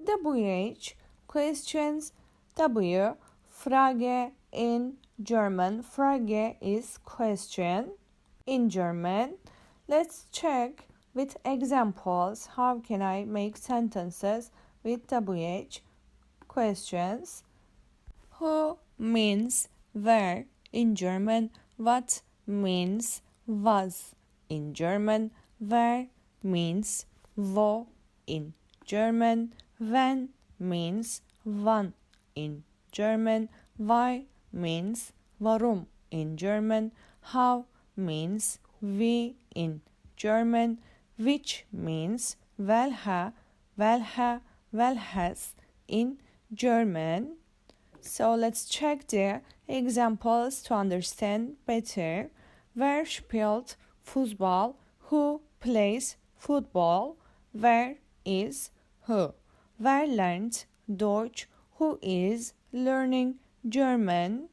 WH questions. W-Frage in German. Frage is question in German. Let's check with examples how can I make sentences with WH questions. Who means where in German? What means was in German? Where means wo in German? When means wann in German. Why means warum in German. How means wie in German. Which means welcher, welches in German. So let's check the examples to understand better. Wer spielt Fußball? Who plays football? Where is who? Wer lernt Deutsch? Who is learning German?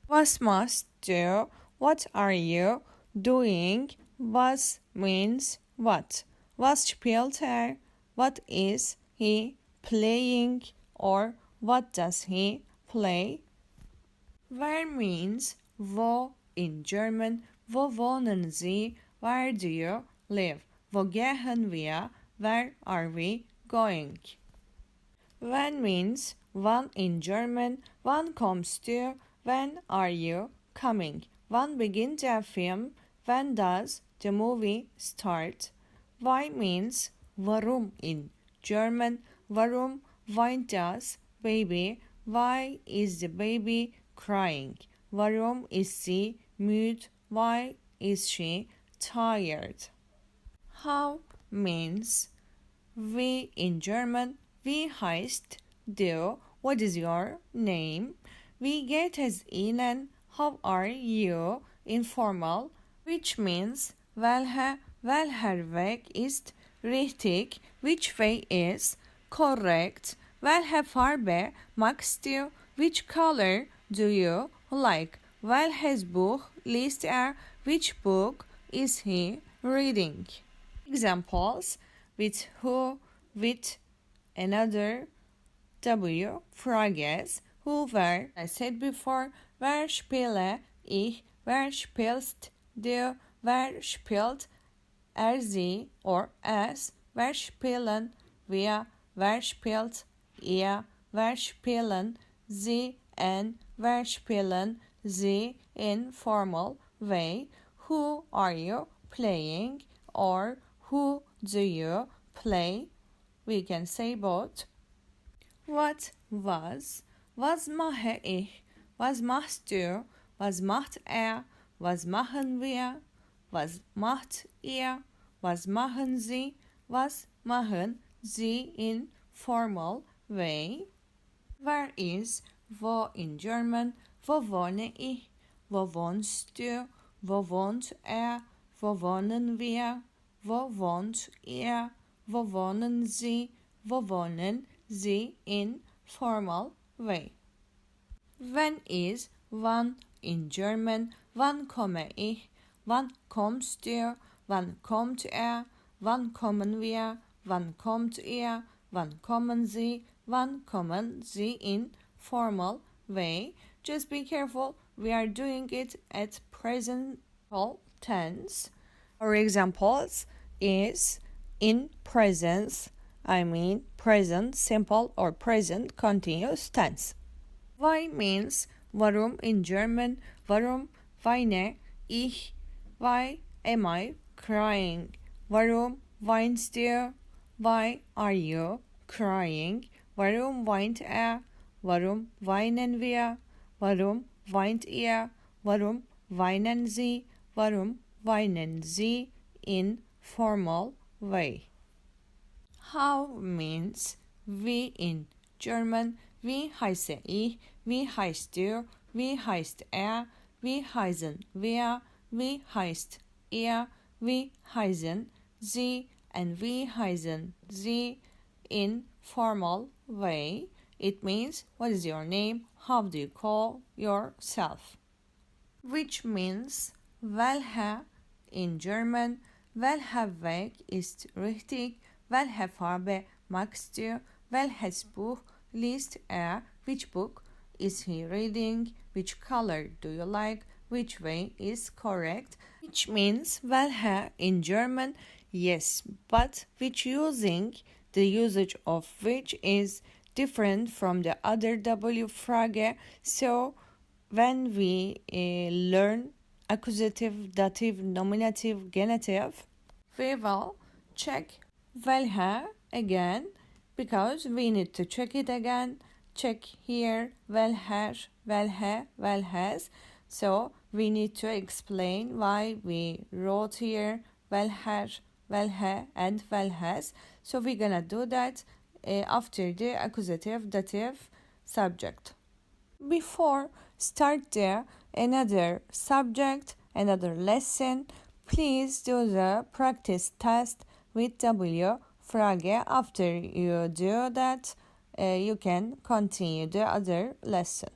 Was must du? What are you doing? Was means what? Was spielt er? What is he playing? Or what does he play? Where means wo in German. Wo wohnen Sie? Where do you live? Wo gehen wir? Where are we going? When means wann in German. Wann kommst du? When are you coming? Wann beginnt der Film? When does the movie start? Why means warum in German. Warum weint das Baby? Why is the baby crying? Warum ist sie müde? Why is she tired? How means wie in German. Wie heißt du? What is your name? Wie geht es Ihnen? How are you? Informal. Which means welcher Weg ist richtig? Which way is correct? Welche Farbe magst du? Which color do you like? Welches Buch liest er? Which book is he reading? Examples with who, with another W-Fragen. Who, where, I said before, wer spiele ich, wer spielst du, wer spielt er, sie or es, wer spielen wir, wer spielt ihr, wer spielen sie and wer spielen the informal way. Who are you playing? Or who do you play? We can say both. What was? Was mache ich? Was machst du? Was macht er? Was machen wir? Was macht ihr? Was machen sie? Was machen sie in formal way? Where is? Wo in German? Wo wohne ich? Wo wohnst du? Wo wohnt er? Wo wohnen wir? Wo wohnt ihr? Wo wohnen sie? Wo wohnen sie in formal way? When is? Wann in German? Wann komme ich? Wann kommst du? Wann kommt er? Wann kommen wir? Wann kommt ihr? Wann kommen sie? Wann kommen sie in formal way? Just be careful, we are doing it at present tense. Our examples is in presence, I mean present simple or present continuous tense. Why means warum in German, warum weine ich, why am I crying, warum weinst du, why are you crying, warum weint er, warum weinen wir, warum weint ihr, warum weinen sie, warum weinen sie in formal way. How means wie in German, wie heiße ich, wie heißt du, wie heißt er, wie heißen wir, wie heißt ihr, wie heißen sie, and wie heißen sie in formal way. It means what is your name, how do you call yourself. Which means welcher in German, welcher Weg ist richtig, welche Farbe magst du, welches Buch liest er, which book is he reading, which color do you like, which way is correct. Which means welcher in German, yes, but which using, the usage of which is different from the other W-Frage. So when we learn accusative, dative, nominative, genitive, we will check welcher again because we need to check it again. Check here welcher, welche, welches. So we need to explain why we wrote here welcher, welche, and welches. So we're gonna do that after the accusative, dative, subject. Before start the another subject, another lesson, please do the practice test with W-Frage. After you do that, you can continue the other lesson.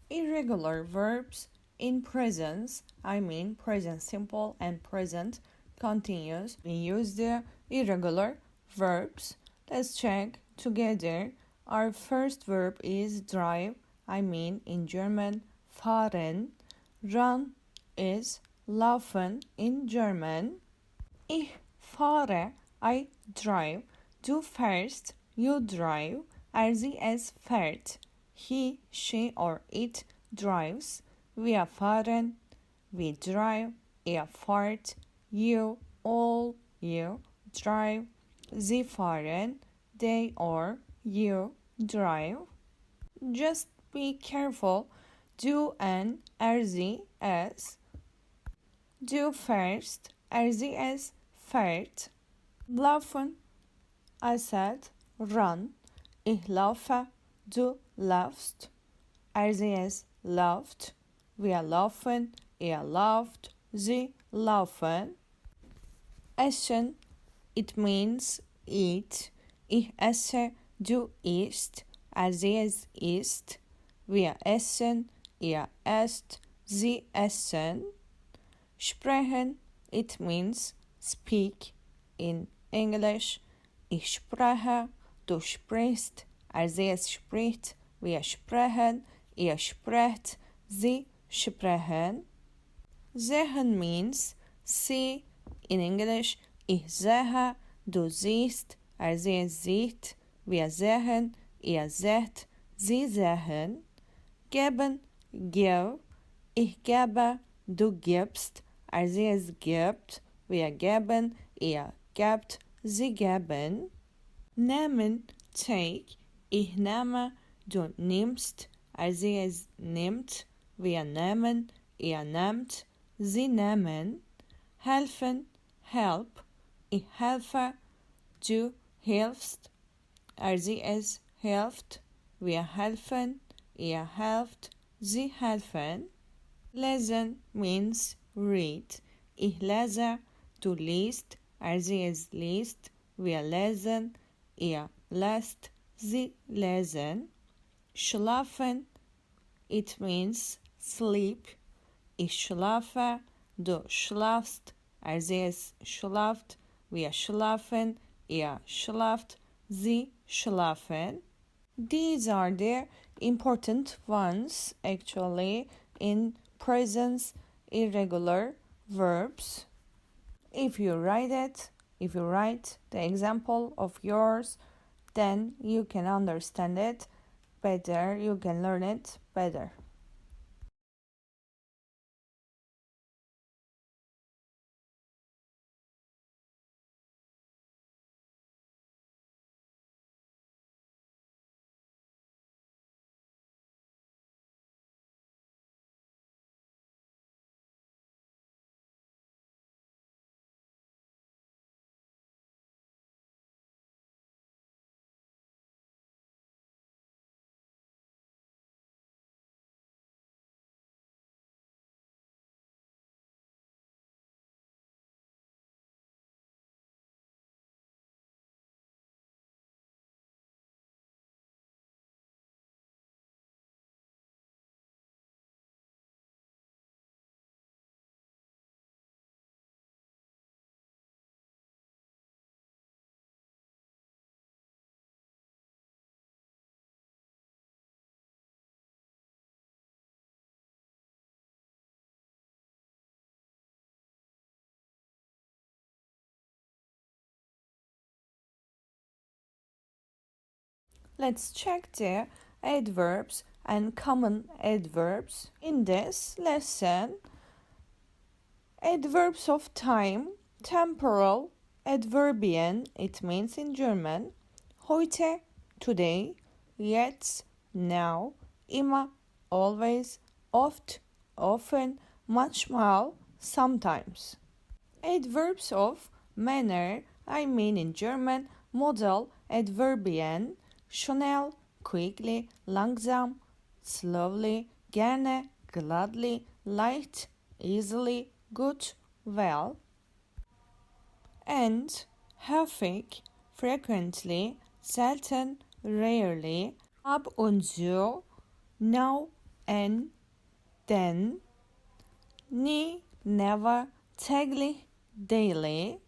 Irregular verbs in presence, I mean present simple and present continuous. We use the irregular verbs. Let's check together. Our first verb is drive, I mean in German fahren. Run is laufen in German. Ich fahre, I drive. Du fährst, you drive. Sie, es fährt. He, she, or it drives. Wir fahren, we drive. Er fährt, you, all, you drive. Sie fahren, they or you drive. Just be careful. Du and sie, es. Du fährst, sie, es fährt. Laufen, I said, run. Ich laufe, du laufst. Sie läuft. Wir laufen, ihr lauft, sie laufen. Essen, it means eat. Ich esse, du isst. Sie isst. Wir essen, ihr esst, sie essen. Sprechen, it means speak in English. Ich spreche, du sprichst. Sie spricht, wir sprechen, ihr sprecht, sie sprechen. Sehen means see in English. Ich sehe, du siehst, sie sieht, wir sehen, ihr seht, sie sehen. Geben, give, ich gebe, du gibst, sie gibt, wir geben, ihr gebt, sie geben. Nehmen, take, ich nehme, du nimmst, sie nimmt, wir nehmen, ihr nehmt, sie nehmen. Helfen, help, ich helfe, du hilfst, sie hilft, wir helfen, ihr helft, sie helfen. Lesen means read. Ich lese, du liest, sie liest, wir lesen, ihr lest, sie lesen. Schlafen, it means sleep. Ich schlafe, du schlafst, sie schlaft, wir schlafen, ihr schlaft, sie schlafen. These are the important ones actually in presence irregular verbs. If you write the example of yours, then you can understand it better, you can learn it better. Let's check the adverbs and common adverbs in this lesson. Adverbs of time, temporal, adverbial, it means in German, heute, today, jetzt, now, immer, always, oft, often, manchmal, sometimes. Adverbs of manner, I mean in German, modal, adverbial, schnell, quickly, langsam, slowly, gerne, gladly, leicht, easily, good, well. And häufig, frequently, selten, rarely, ab und zu, now and then, nie, never, täglich, daily.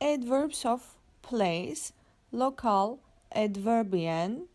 Adverbs of place, local, adverbial,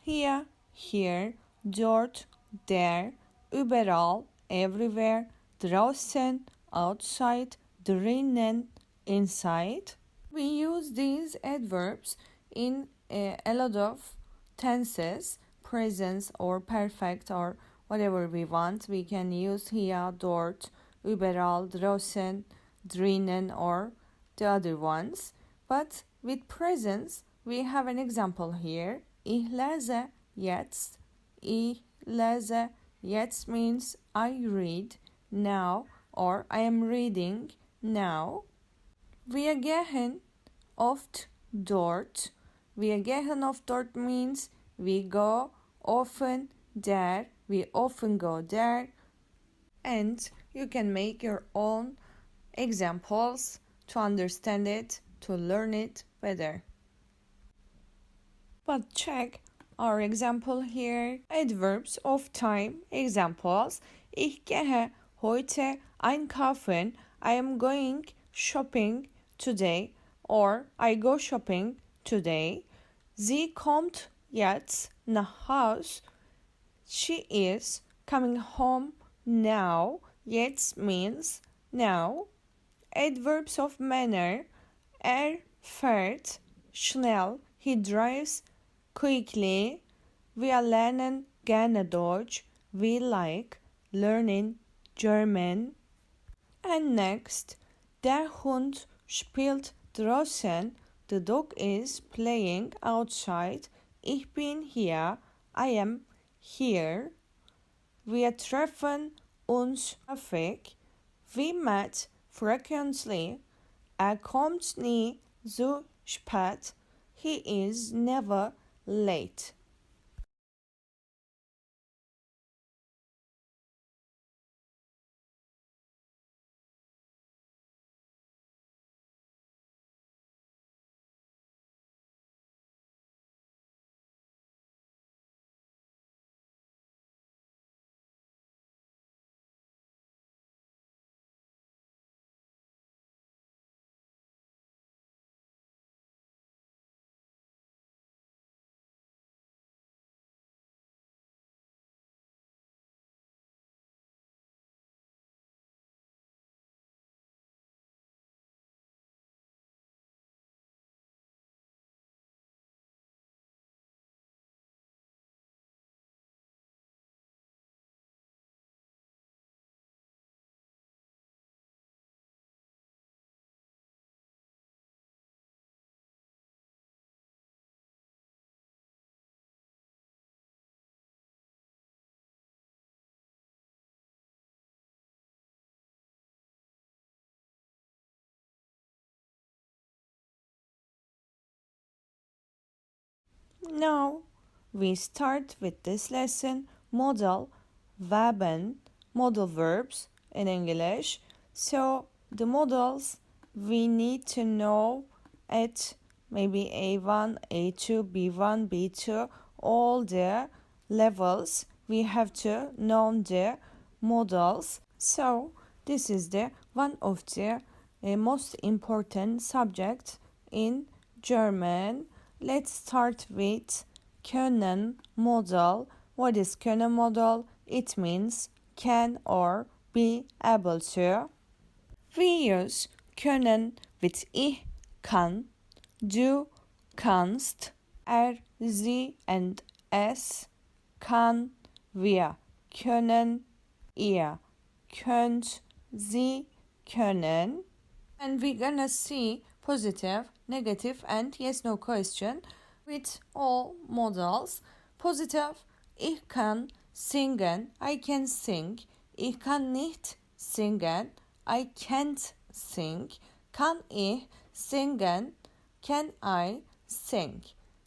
hier, here, dort, there, überall, everywhere, draußen, outside, drinnen, inside. We use these adverbs in a lot of tenses, present or perfect or whatever we want. We can use hier, dort, überall, draußen, drinnen or the other ones. But with presence, we have an example here. Ich lese jetzt. Ich lese jetzt means I read now or I am reading now. Wir gehen oft dort. Wir gehen oft dort means we go often there. We often go there. And you can make your own examples to understand it, to learn it better. But check our example here. Adverbs of time examples. Ich gehe heute einkaufen. I am going shopping today. Or I go shopping today. Sie kommt jetzt nach Haus. She is coming home now. Jetzt means now. Adverbs of manner. Fährt schnell. He drives quickly. Wir lernen gerne Deutsch. We like learning German. And next, der Hund spielt draußen. The dog is playing outside. Ich bin hier. I am here. Wir treffen uns häufig. We met frequently. Kommt nie so spät. He is never late. Now we start with this lesson modal Verben, modal verbs in English. So the modals we need to know at maybe A1, A2, B1, B2, all the levels. We have to know the modals. So this is the one of the most important subject in German. Let's start with können modal. What is können modal? It means can or be able to. We use können with ich kann, du kannst, sie and es kann, wir können, ihr könnt, sie können. And we're gonna see positive, negative, and yes no question with all modals. Positive, ich kann singen, I can sing. Ich kann nicht singen, I can't sing. Kann ich singen, can I sing.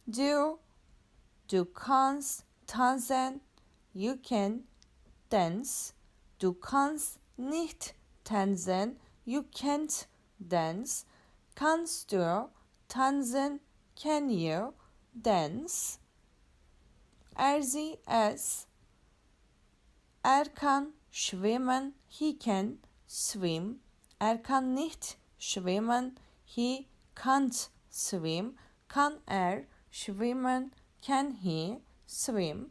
Du kannst tanzen, you can dance. Du kannst nicht tanzen, you can't dance. Kannst du tanzen? Can you dance? Sie es. Kann schwimmen. He can swim. Kann nicht schwimmen. He can't swim. Kann schwimmen? Can he swim?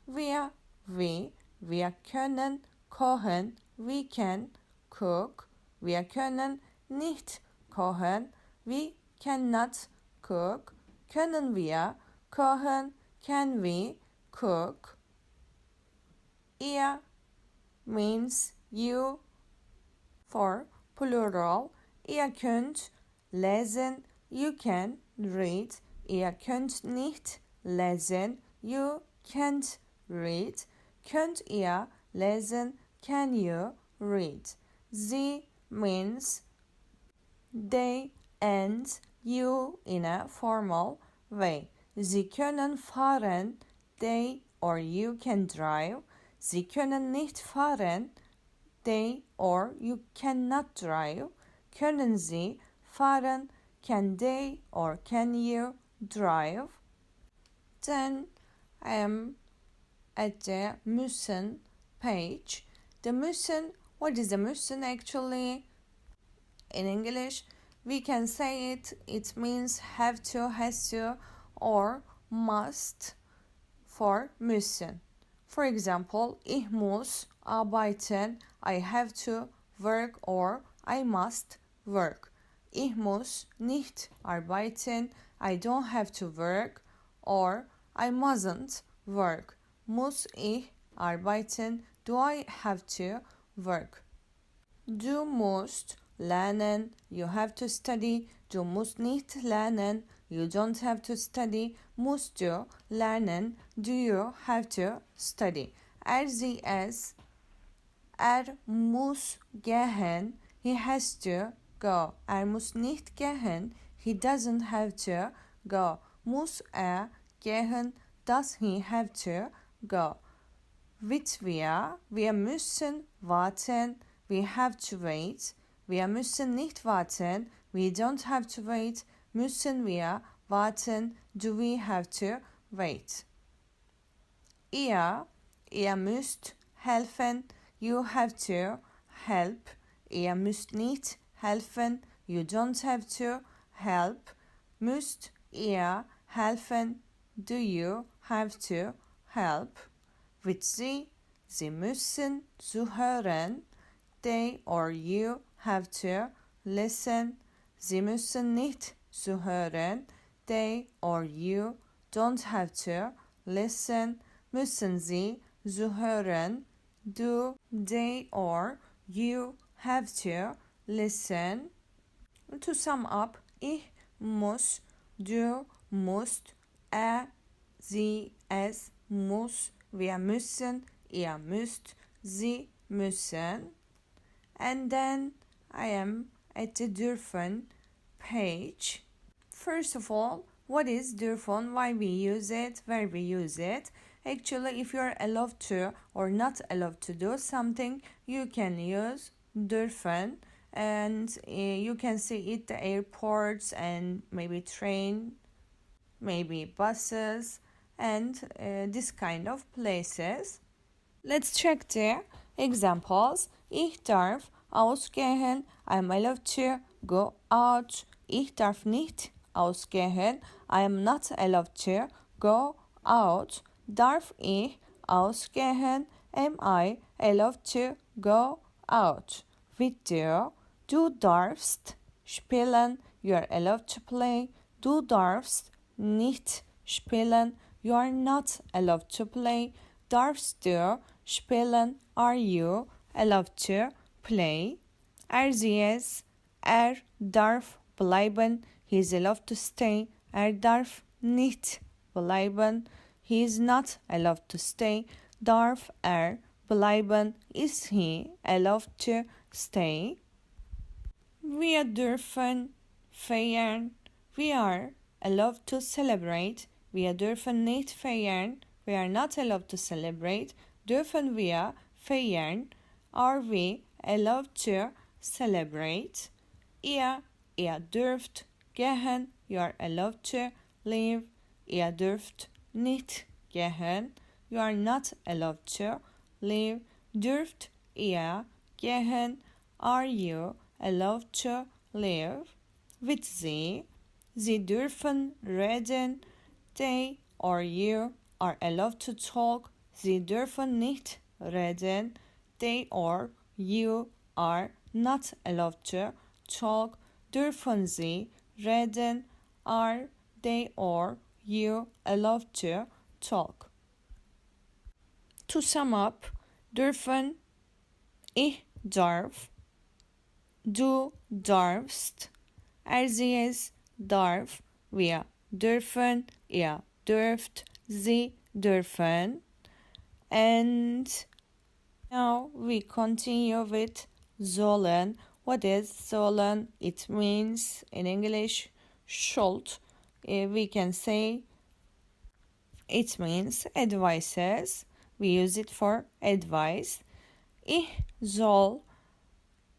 Wir können kochen. We can cook. Wir können nicht kochen. We cannot cook. Können wir kochen? Can we cook? Ihr means you for plural. Ihr könnt lesen. You can read. Ihr könnt nicht lesen. You can't read. Könnt ihr lesen? Can you read? Sie means they, and you in a formal way. Sie können fahren, they or you can drive. Sie können nicht fahren, they or you cannot drive. Können Sie fahren, can they or can you drive? Then I am at the müssen page. The müssen, what is the müssen actually? In English, we can say it means have to, has to, or must for müssen. For example, ich muss arbeiten, I have to work or I must work. Ich muss nicht arbeiten, I don't have to work or I mustn't work. Muss ich arbeiten, do I have to work? Du musst lernen, you have to study. Du musst nicht lernen, you don't have to study. Musst du lernen, do you have to study. Sie es, muss gehen, he has to go. Muss nicht gehen, he doesn't have to go. Muss gehen, does he have to go. Wir müssen warten, we have to wait. Wir müssen nicht warten, we don't have to wait. Müssen wir warten, do we have to wait. Ihr müsst helfen, you have to help. Ihr müsst nicht helfen, you don't have to help. Müsst ihr helfen, do you have to help. Sie müssen zuhören, they or you have to listen. Sie müssen nicht zuhören, they or you don't have to listen. Müssen Sie zuhören, do they or you have to listen. To sum up, ich muss, du musst, sie, es muss, wir müssen, ihr müsst, sie müssen. And then I am at the dürfen page. First of all, what is dürfen? Why we use it? Where we use it? Actually, if you're allowed to or not allowed to do something, you can use dürfen, and you can see it the airports and maybe train, maybe buses, and this kind of places. Let's check the examples. Ich darf ausgehen. I'm allowed to go out. Ich darf nicht ausgehen. I am not allowed to go out. Darf ich ausgehen? Am I allowed to go out? With du. Du darfst spielen. You are allowed to play. Du darfst nicht spielen. You are not allowed to play. Darfst du spielen? Are you allowed to play? Sie es, darf bleiben. He is allowed to stay. Darf nicht bleiben. He is not allowed to stay. Darf bleiben. Is he allowed to stay? Wir dürfen feiern. We are allowed to celebrate. Wir dürfen nicht feiern. We are not allowed to celebrate. Dürfen wir feiern? Are we allowed to celebrate? Ihr dürft gehen. You are allowed to leave. Ihr dürft nicht gehen. You are not allowed to leave. Dürft ihr gehen? Are you allowed to leave? With sie dürfen reden. They or you are allowed to talk. Sie dürfen nicht reden. They or you are not allowed to talk. Dürfen sie reden? Are they or you allowed to talk? To sum up, dürfen, ich darf, du darfst, sie es darf, wir dürfen, ihr dürft, sie dürfen. And now we continue with sollen. What is sollen? It means in English should. We can say it means advices. We use it for advice. Ich soll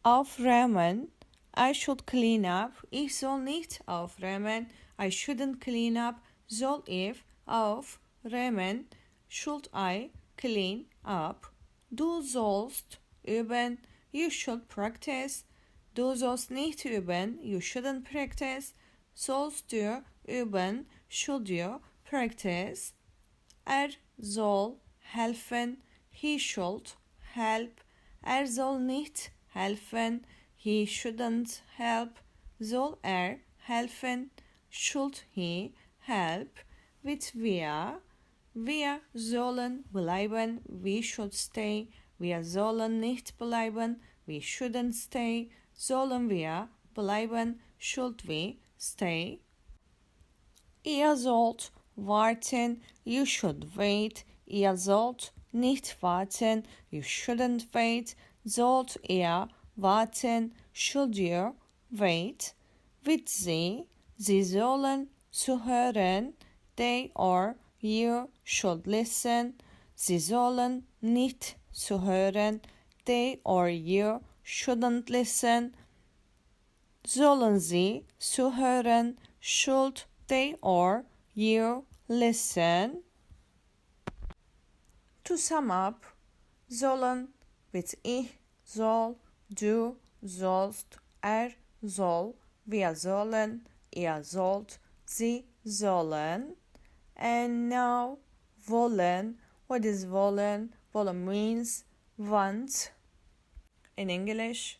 aufräumen. I should clean up. Ich soll nicht aufräumen. I shouldn't clean up. Soll ich aufräumen? Should I clean up? Du sollst üben. You should practice. Du sollst nicht üben. You shouldn't practice. Sollst du üben? Should you practice? Soll helfen. He should help. Soll nicht helfen. He shouldn't help. Soll helfen? Should he help? With wir sollen bleiben. We should stay. Wir sollen nicht bleiben. We shouldn't stay. Sollen wir bleiben? Should we stay? Ihr sollt warten. You should wait. Ihr sollt nicht warten. You shouldn't wait. Sollt ihr warten? Should you wait? With sie sollen zuhören. They or you should listen. Sie sollen nicht zuhören. They or you shouldn't listen. Sollen sie zuhören? Should they or you listen? To sum up, sollen with ich soll, du sollst, soll, wir sollen, ihr sollt, sie sollen. And now, wollen. What is wollen? Wollen means want. In English,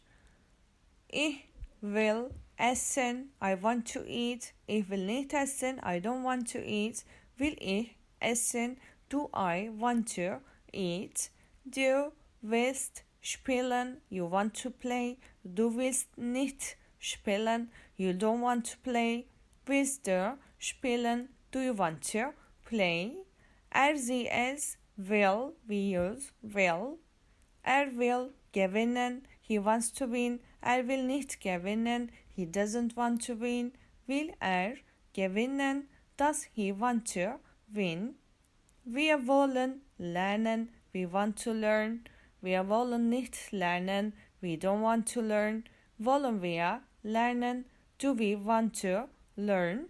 ich will essen. I want to eat. Ich will nicht essen. I don't want to eat. Will ich essen? Do I want to eat? Du willst spielen. You want to play. Du willst nicht spielen. You don't want to play. Willst du spielen? Do you want to play? Sie es will. We use will. Will gewinnen. He wants to win. Will nicht gewinnen. He doesn't want to win. Will gewinnen? Does he want to win? Wir wollen lernen. We want to learn. Wir wollen nicht lernen. We don't want to learn. Wollen wir lernen? Do we want to learn?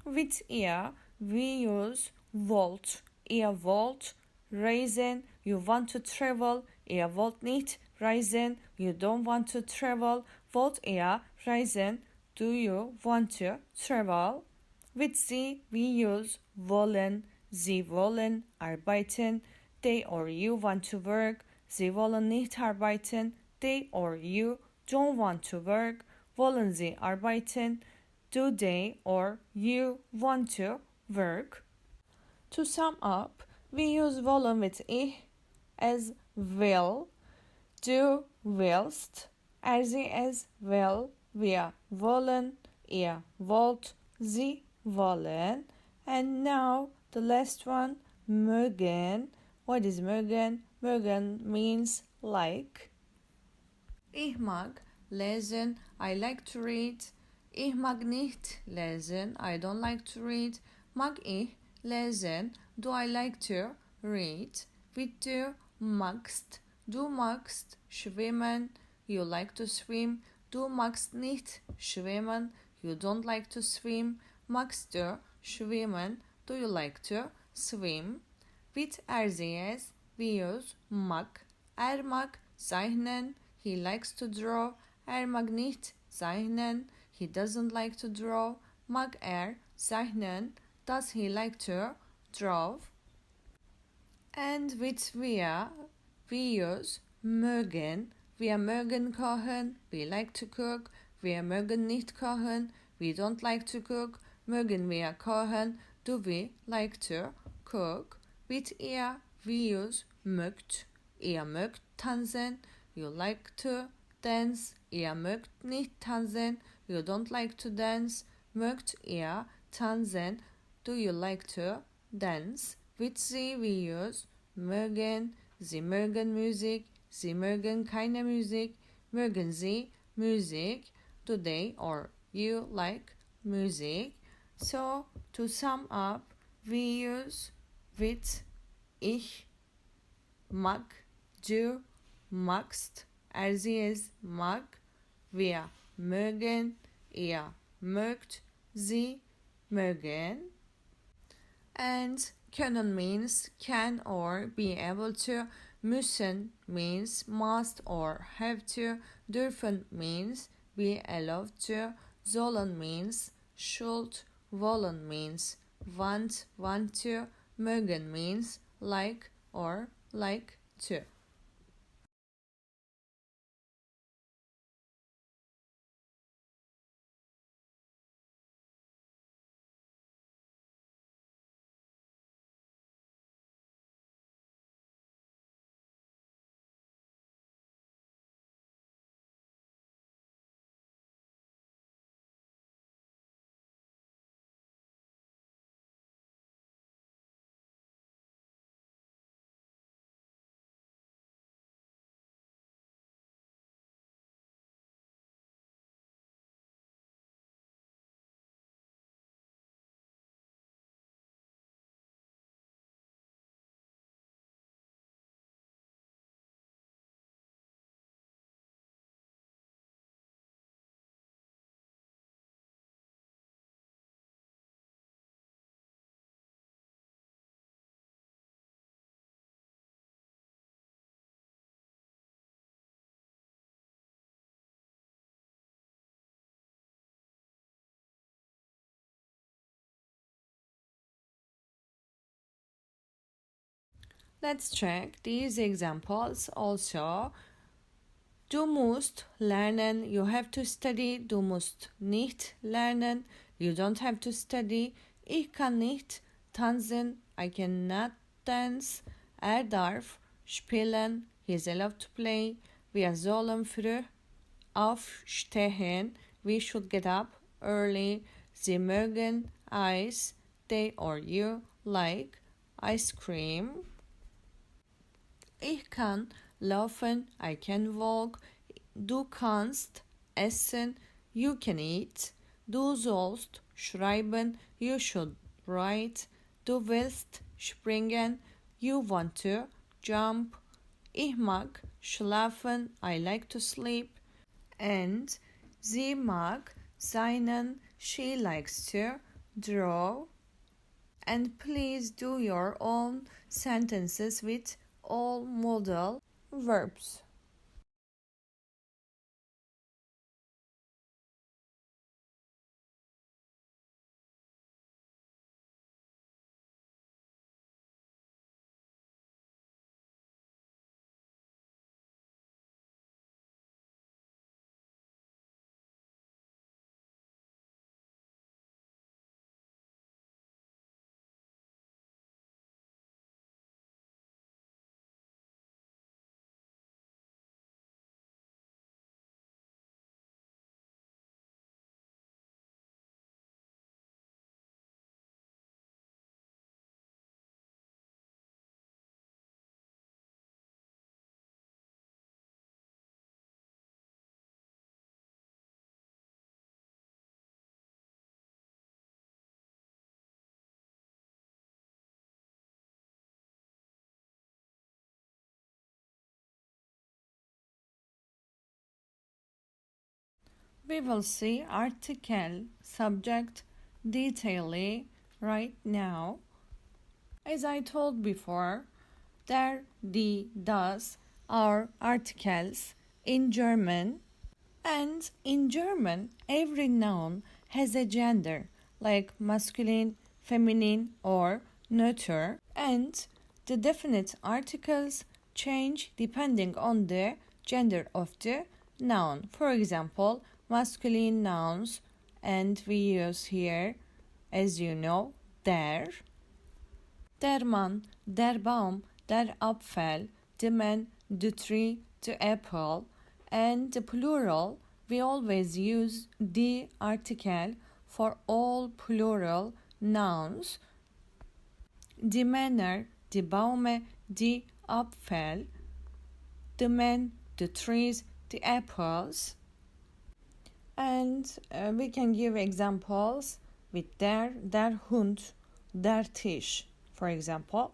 With ihr, we use wollt. Ihr wollt reisen. You want to travel. Ihr wollt nicht reisen. You don't want to travel. Wollt ihr reisen? Do you want to travel? With sie, we use wollen. Sie wollen arbeiten. They or you want to work. Sie wollen nicht arbeiten. They or you don't want to work. Wollen sie arbeiten? Do they or you want to work? To sum up, we use wollen with ich as will. Du willst. Sie as will. Wir wollen. Ihr wollt. Sie wollen. And now the last one, mögen. What is mögen? Mögen means like. Ich mag lesen. I like to read. Ich mag nicht lesen. I don't like to read. Mag ich lesen? Do I like to read? Wie du magst. Du magst schwimmen. You like to swim. Du magst nicht schwimmen. You don't like to swim. Magst du schwimmen? Do you like to swim? With RZS, we use mag. Mag zeichnen. He likes to draw. Mag nicht zeichnen. He doesn't like to draw. Mag zeichnen? Does he like to draw? And with wir, we use mögen. Wir mögen kochen. We like to cook. Wir mögen nicht kochen. We don't like to cook. Mögen wir kochen? Do we like to cook? With ihr, we use mögt. Ihr mögt tanzen. You like to dance. Ihr mögt nicht tanzen. You don't like to dance. Mögt ihr tanzen? Do you like to dance? With sie, we use mögen. Sie mögen Musik. Sie mögen keine Musik. mögen Sie Musik? Do they or you like music? So, to sum up, we use with, ich mag, du magst, sie mag, wir mögen, ihr mögt, sie mögen. And können means can or be able to. Müssen means must or have to. Dürfen means be allowed to. Sollen means should. Wollen means want to. Mögen means like or like to. Let's check these examples also. Du musst lernen, you have to study. Du musst nicht lernen, you don't have to study. Ich kann nicht tanzen, I cannot dance. Darf spielen, he is allowed to play. Wir sollen früh aufstehen, we should get up early. Sie mögen Eis, they or you like ice cream. Ich kann laufen, I can walk. Du kannst essen, you can eat. Du sollst schreiben, you should write. Du willst springen, you want to jump. Ich mag schlafen, I like to sleep. And sie mag zeichnen, she likes to draw. And please do your own sentences with all modal verbs. We will see article subject detailedly right now. As I told before, der, die, das are articles in German, and in German every noun has a gender like masculine, feminine or neuter, and the definite articles change depending on the gender of the noun. For example, masculine nouns, and we use here, as you know, der man, der Baum, der Apfel, the man, the tree, the apple, and the plural, we always use the article for all plural nouns. Die Männer, die Bäume, die Apfel, the men, the trees, the apples. And we can give examples with der Hund, der Tisch, for example.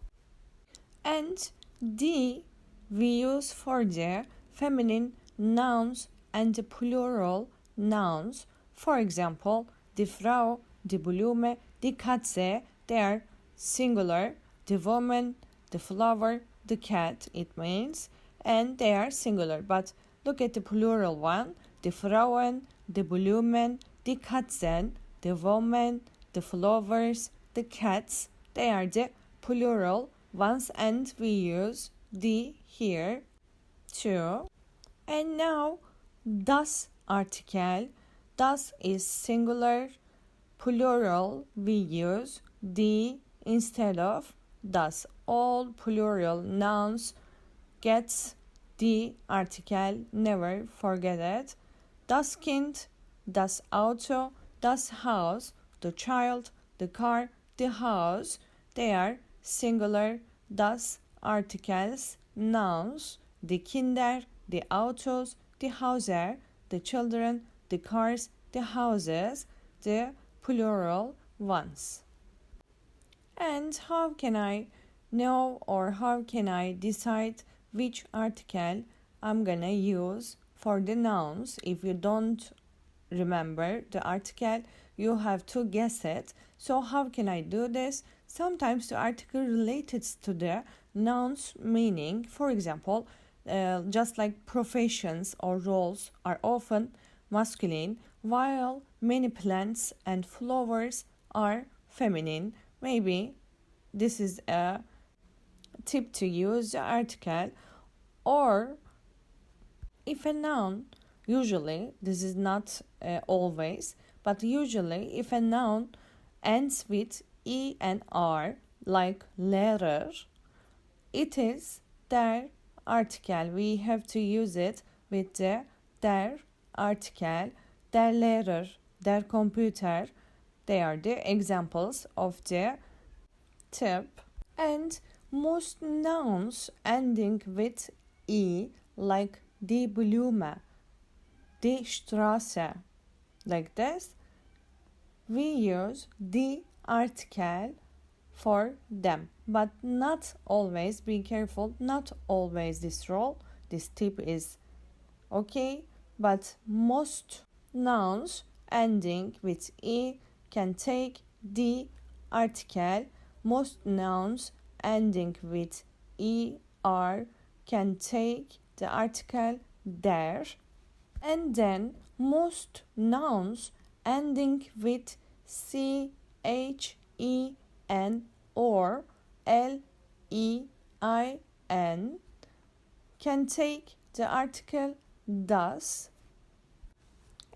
And die we use for the feminine nouns and the plural nouns. For example, die Frau, die Blume, die Katze, they are singular. The woman, the flower, the cat, it means, and they are singular. But look at the plural one. Die Frauen, die Blumen, die Katzen, the woman, the flowers, the cats, they are the plural ones, and we use die here too. And now das article. Das is singular. Plural we use die instead of das. All plural nouns gets the article, never forget it. Das Kind, das Auto, das Haus, the child, the car, the house, they are singular das articles, nouns, the Kinder, the Autos, the Hauser, the children, the cars, the houses, the plural ones. And how can I know or how can I decide which article I'm gonna use for the nouns? If you don't remember the article, you have to guess it. So how can I do this? Sometimes the article related to the nouns meaning, for example, just like professions or roles are often masculine, while many plants and flowers are feminine. Maybe this is a tip to use the article. Or if a noun, usually, this is not always, but usually if a noun ends with E and R, like Lehrer, it is der article. We have to use it with the der article. Der Lehrer, der Computer, they are the examples of the tip. And most nouns ending with E, like die Blume, die Straße, like this, we use the article for them. But not always, be careful, not always this rule. This tip is okay, but most nouns ending with E can take the article. Most nouns ending with ER can take the article der. And then most nouns ending with CHEN or LEIN can take the article das.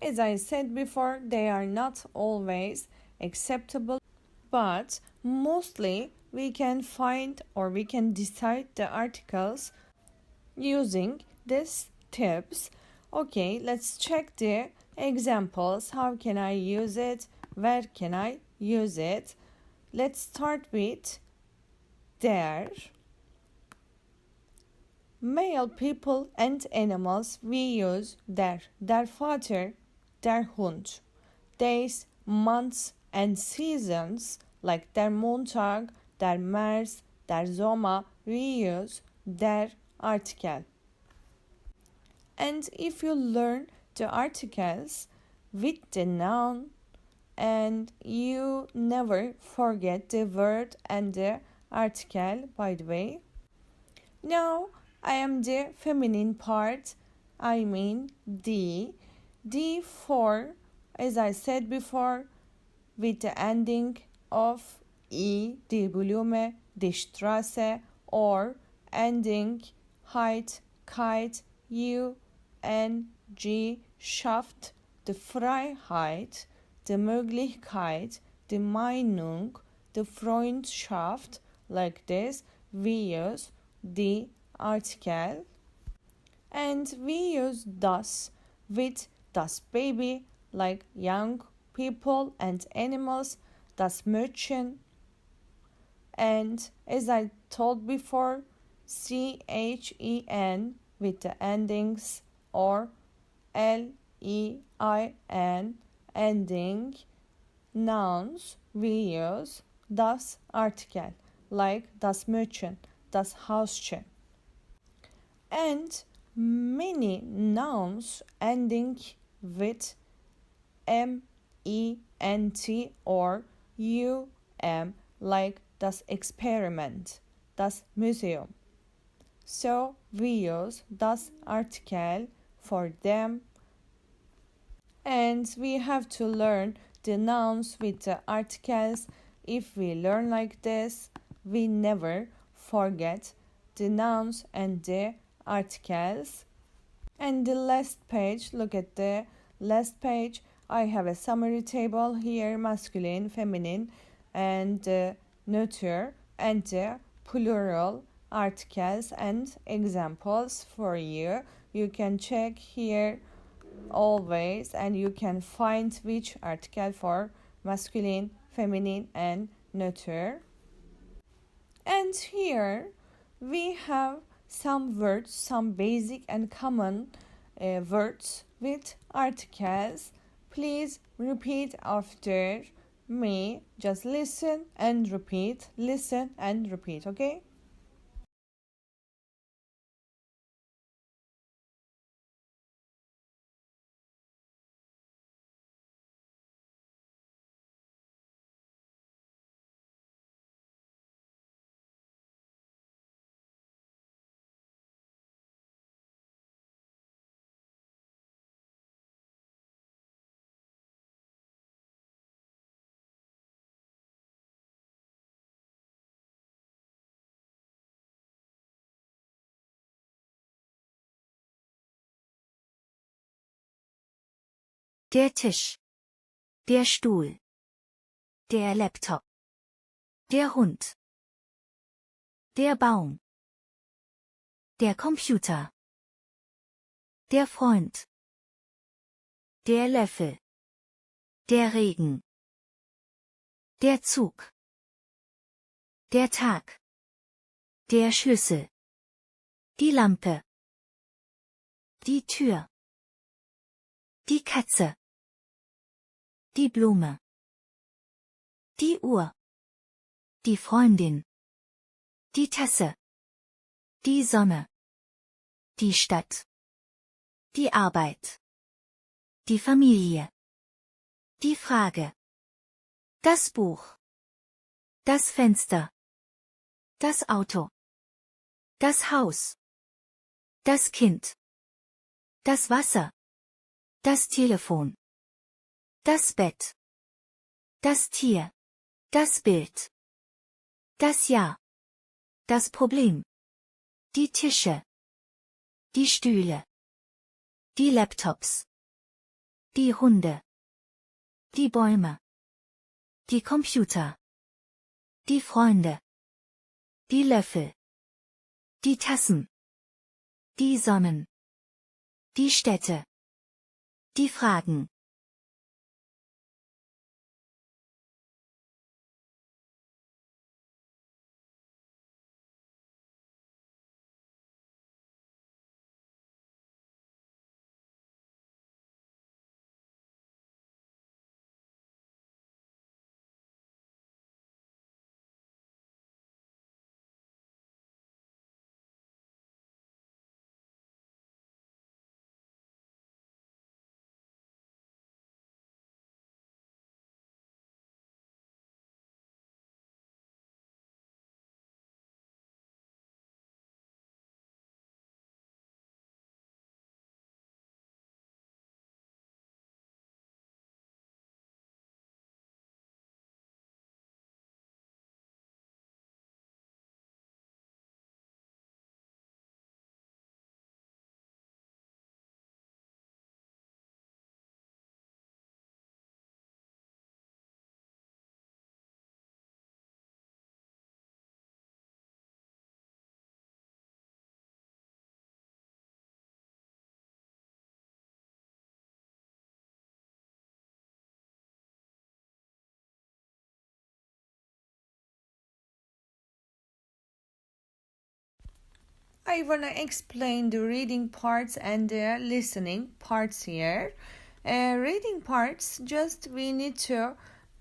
As I said before, they are not always acceptable, but mostly we can find or we can decide the articles using these tips. Okay, let's check the examples. How can I use it? Where can I use it? Let's start with der. Male people and animals, we use der. Der Vater, der Hund. Days, months and seasons like der Montag, der März, der Sommer, we use der article. And if you learn the articles with the noun and you never forget the word and the article, by the way. Now I am the feminine part, I mean die. Die for, as I said before, with the ending of E, die Blume, die Straße, or ending Heit, Kite, UNG, Schaft, die Freiheit, die Möglichkeit, die Meinung, die Freundschaft, like this, we use the article. And we use das with das Baby, like young people and animals, das Mädchen. And as I told before, CHEN with the endings or L-E-I-N ending nouns, we use das article, like das Mädchen, das Hauschen. And many nouns ending with M-E-N-T or U-M, like das Experiment, das Museum. So we use das article for them, and we have to learn the nouns with the articles. If we learn like this, we never forget the nouns and the articles. And the last page, look at the last page. I have a summary table here, masculine, feminine, and neuter, and the plural articles and examples for you. You can check here always, and you can find which article for masculine, feminine, and neuter. And here we have some words, some basic and common words with articles. Please repeat after me. Just listen and repeat, listen and repeat, okay? Der Tisch, der Stuhl, der Laptop, der Hund, der Baum, der Computer, der Freund, der Löffel, der Regen, der Zug, der Tag, der Schlüssel, die Lampe, die Tür, die Katze, die Blume, die Uhr, die Freundin, die Tasse, die Sonne, die Stadt, die Arbeit, die Familie, die Frage, das Buch, das Fenster, das Auto, das Haus, das Kind, das Wasser, das Telefon, das Bett, das Tier, das Bild, das Jahr, das Problem, die Tische, die Stühle, die Laptops, die Hunde, die Bäume, die Computer, die Freunde, die Löffel, die Tassen, die Sonnen, die Städte, die Fragen. I wanna explain the reading parts and the listening parts here. Reading parts, just we need to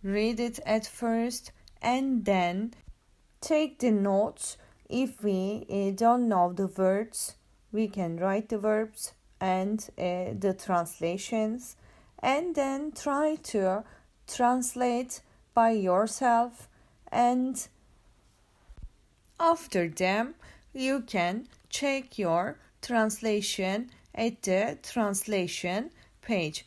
read it at first and then take the notes. If we don't know the words, we can write the verbs and the translations, and then try to translate by yourself, and after them you can check your translation at the translation page.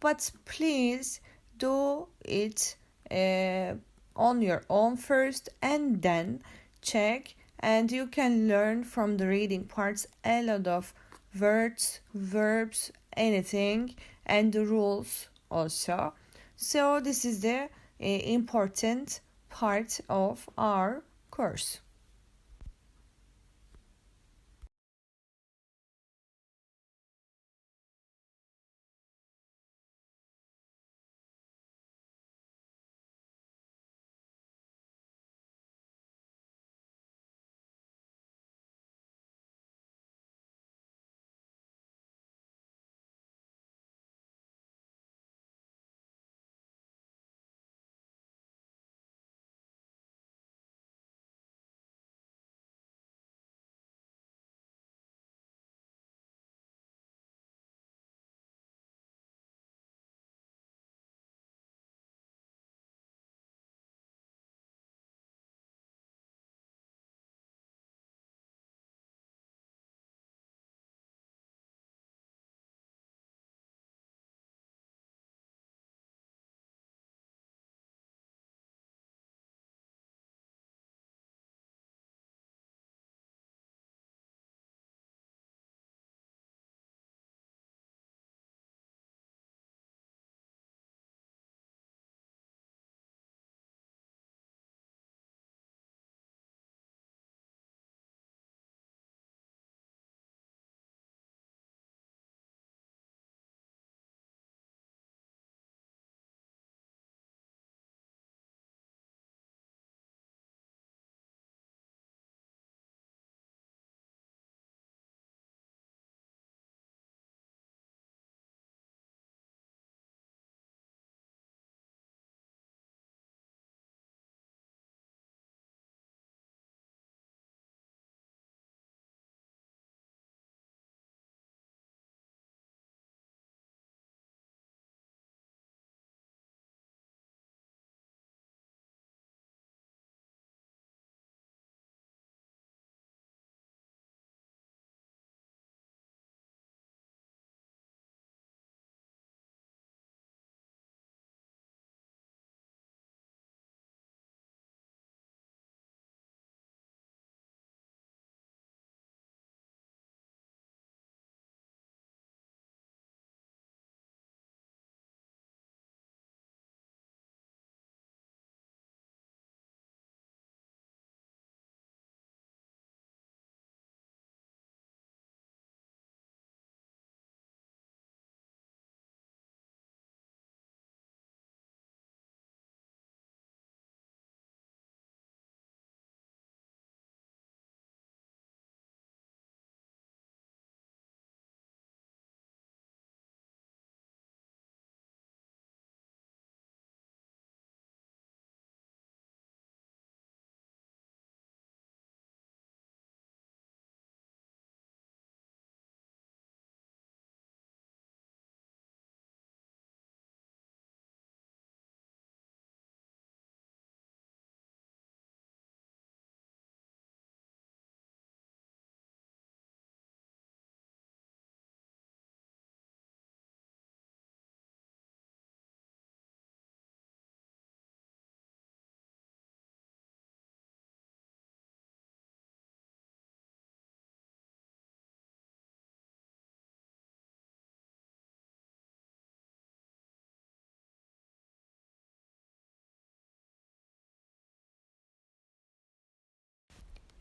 But please do it on your own first and then check, and you can learn from the reading parts a lot of words, verbs, anything, and the rules also. So this is the important part of our course.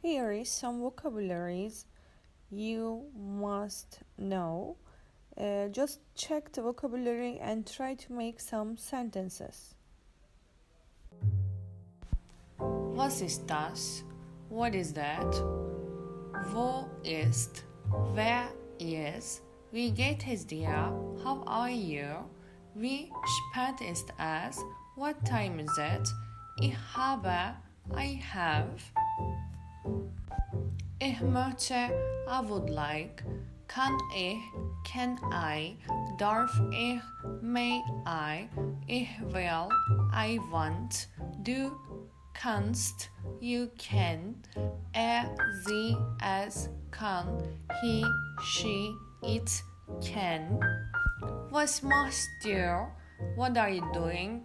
Here is some vocabularies you must know. Just check the vocabulary and try to make some sentences. Was ist das? What is that? Wo ist? Wer ist? Wie geht es dir? How are you? Wie spät ist es? What time is it? Ich habe, I have. Ich möchte, I would like. Kann ich, can I. Darf ich, may I. Ich will, I want. Du kannst, you can. Sie, es kann. He, she, it can. Was machst du? What are you doing?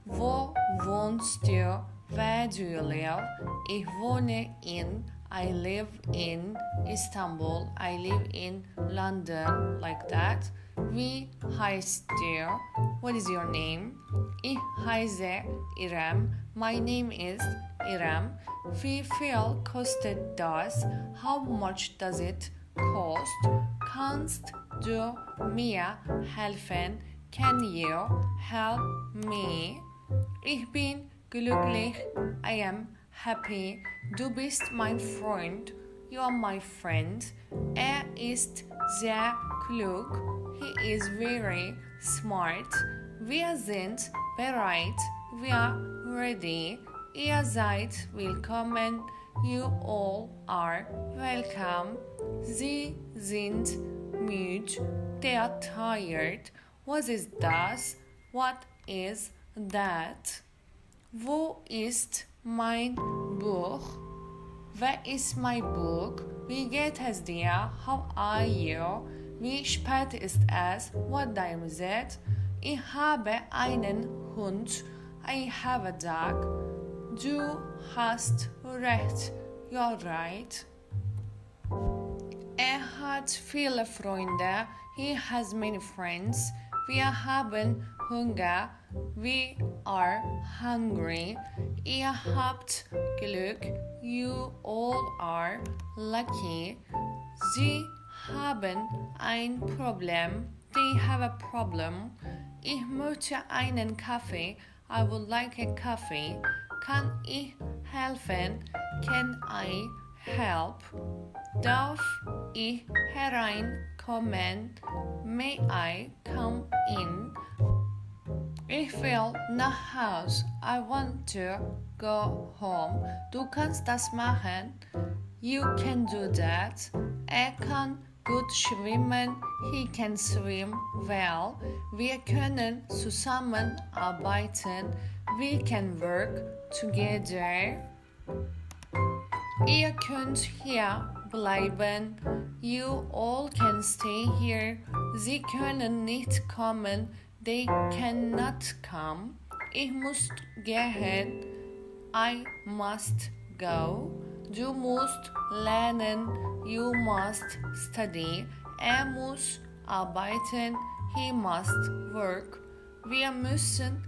Wo wohnst du? Where do you live? Ich wohne in, I live in Istanbul. I live in London, like that. Wie heißt du? What is your name? Ich heiße Irem. My name is Irem. Wie viel kostet das? How much does it cost? Kannst du mir helfen? Can you help me? Ich bin glücklich. I am happy. Du bist mein Freund. You are my friend. Ist sehr klug. He is very smart. Wir sind bereit. We are ready. Ihr seid willkommen. You all are welcome. Sie sind müde. They are tired. Was ist das? What is that? Wo ist mein Buch? Wer ist mein Buch? Wie geht es dir? How are you? Wie spät ist es? What time is it? Ich habe einen Hund. I have a dog. Du hast recht. You're right. Hat viele Freunde. He has many friends. Wir haben Hunger. We are hungry. Ihr habt Glück. You all are lucky. Sie haben ein Problem. They have a problem. Ich möchte einen Kaffee. I would like a coffee. Kann ich helfen? Can I help? Darf ich hereinkommen? May I come in? Ich will nach Haus. I want to go home. Du kannst das machen. You can do that. Kann gut schwimmen. He can swim well. Wir können zusammenarbeiten. We can work together. Ihr könnt hier bleiben. You all can stay here. Sie können nicht kommen. They cannot come. Ich muss gehen. I must go. Du musst lernen. You must study. Muss arbeiten. He must work. Wir müssen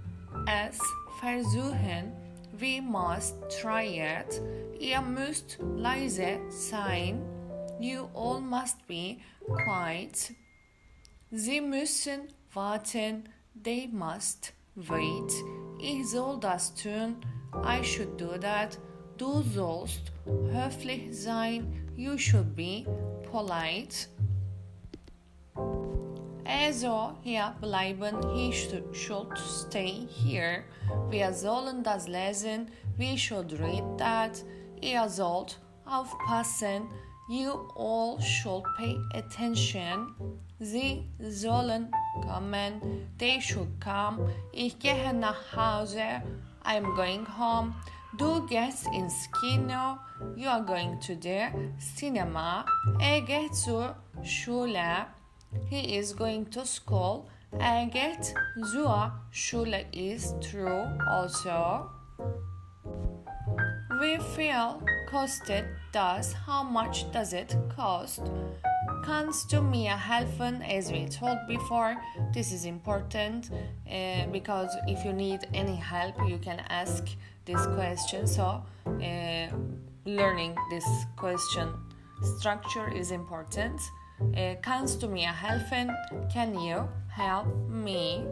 es versuchen. We must try it. Ihr müsst leise sein. You all must be quiet. Sie müssen warten. They must wait. Ich soll das tun. I should do that. Du sollst höflich sein. You should be polite. Soll hier bleiben. He should stay here. Wir sollen das lesen. We should read that. Ihr sollt aufpassen. You all should pay attention. Sie sollen kommen. They should come. Ich gehe nach Hause. I'm going home. Du gehst ins Kino. You are going to the cinema. Geht zur Schule. He is going to school. Geht zur Schule is true also. Wie viel kostet das? How much does it cost? Kannst du mir helfen? As we told before, this is important because if you need any help, you can ask this question. So, learning this question structure is important. Kannst du mir helfen? Can you help me?